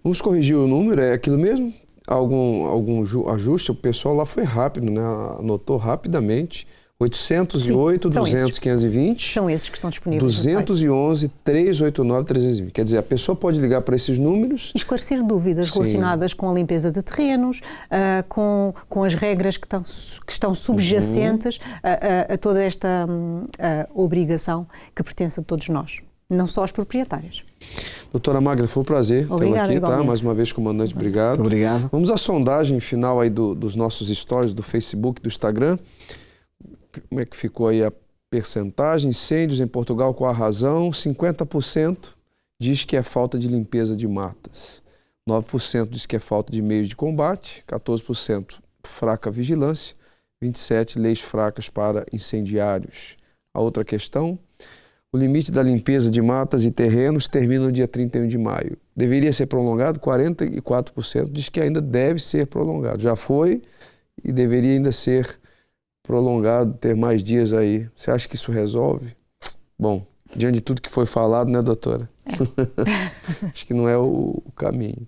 Vamos corrigir o número, é aquilo mesmo? Algum ajuste? O pessoal lá foi rápido, né? Anotou rapidamente. 808, 200, 520. São esses que estão disponíveis. 211, 389, 320. Quer dizer, a pessoa pode ligar para esses números. Esclarecer dúvidas relacionadas com a limpeza de terrenos, com as regras que estão subjacentes a toda esta obrigação que pertence a todos nós, não só aos proprietários. Doutora Magda, foi um prazer tê-la aqui, tá? Mais uma vez, comandante, obrigado. Obrigado. Vamos à sondagem final aí dos nossos stories, do Facebook, do Instagram. Como é que ficou aí a percentagem? Incêndios em Portugal, qual a razão? 50% diz que é falta de limpeza de matas. 9% diz que é falta de meios de combate. 14% fraca vigilância. 27% leis fracas para incendiários. A outra questão: o limite da limpeza de matas e terrenos termina no dia 31 de maio. Deveria ser prolongado? 44% diz que ainda deve ser prolongado. Já foi e deveria ainda ser prolongado, ter mais dias aí. Você acha que isso resolve? Bom, diante de tudo que foi falado, né, doutora? Acho que não é o caminho.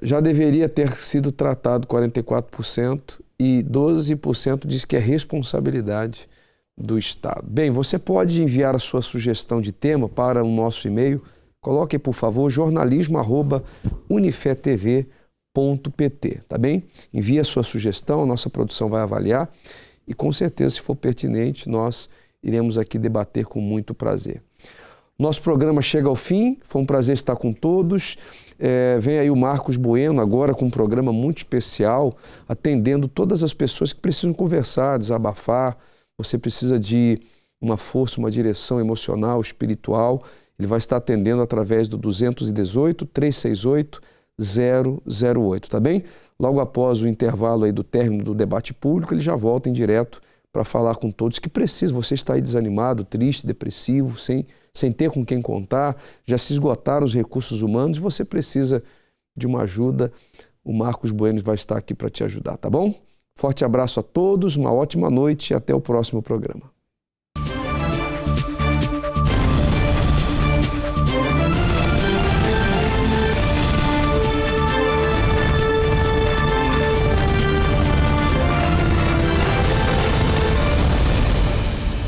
Já deveria ter sido tratado 44% e 12% diz que é responsabilidade do Estado. Bem, você pode enviar a sua sugestão de tema para o nosso e-mail. Coloque, por favor, jornalismo@unifetv.pt, tá bem? Envie a sua sugestão, a nossa produção vai avaliar e, com certeza, se for pertinente, nós iremos aqui debater com muito prazer. Nosso programa chega ao fim, foi um prazer estar com todos. Vem aí o Marcos Bueno agora com um programa muito especial, atendendo todas as pessoas que precisam conversar, desabafar. Você precisa de uma força, uma direção emocional, espiritual. Ele vai estar atendendo através do 218-368-008, tá bem? Logo após o intervalo aí do término do debate público, ele já volta em direto para falar com todos que precisam. Você está aí desanimado, triste, depressivo, sem ter com quem contar, já se esgotaram os recursos humanos e você precisa de uma ajuda. O Marcos Bueno vai estar aqui para te ajudar, tá bom? Forte abraço a todos, uma ótima noite e até o próximo programa.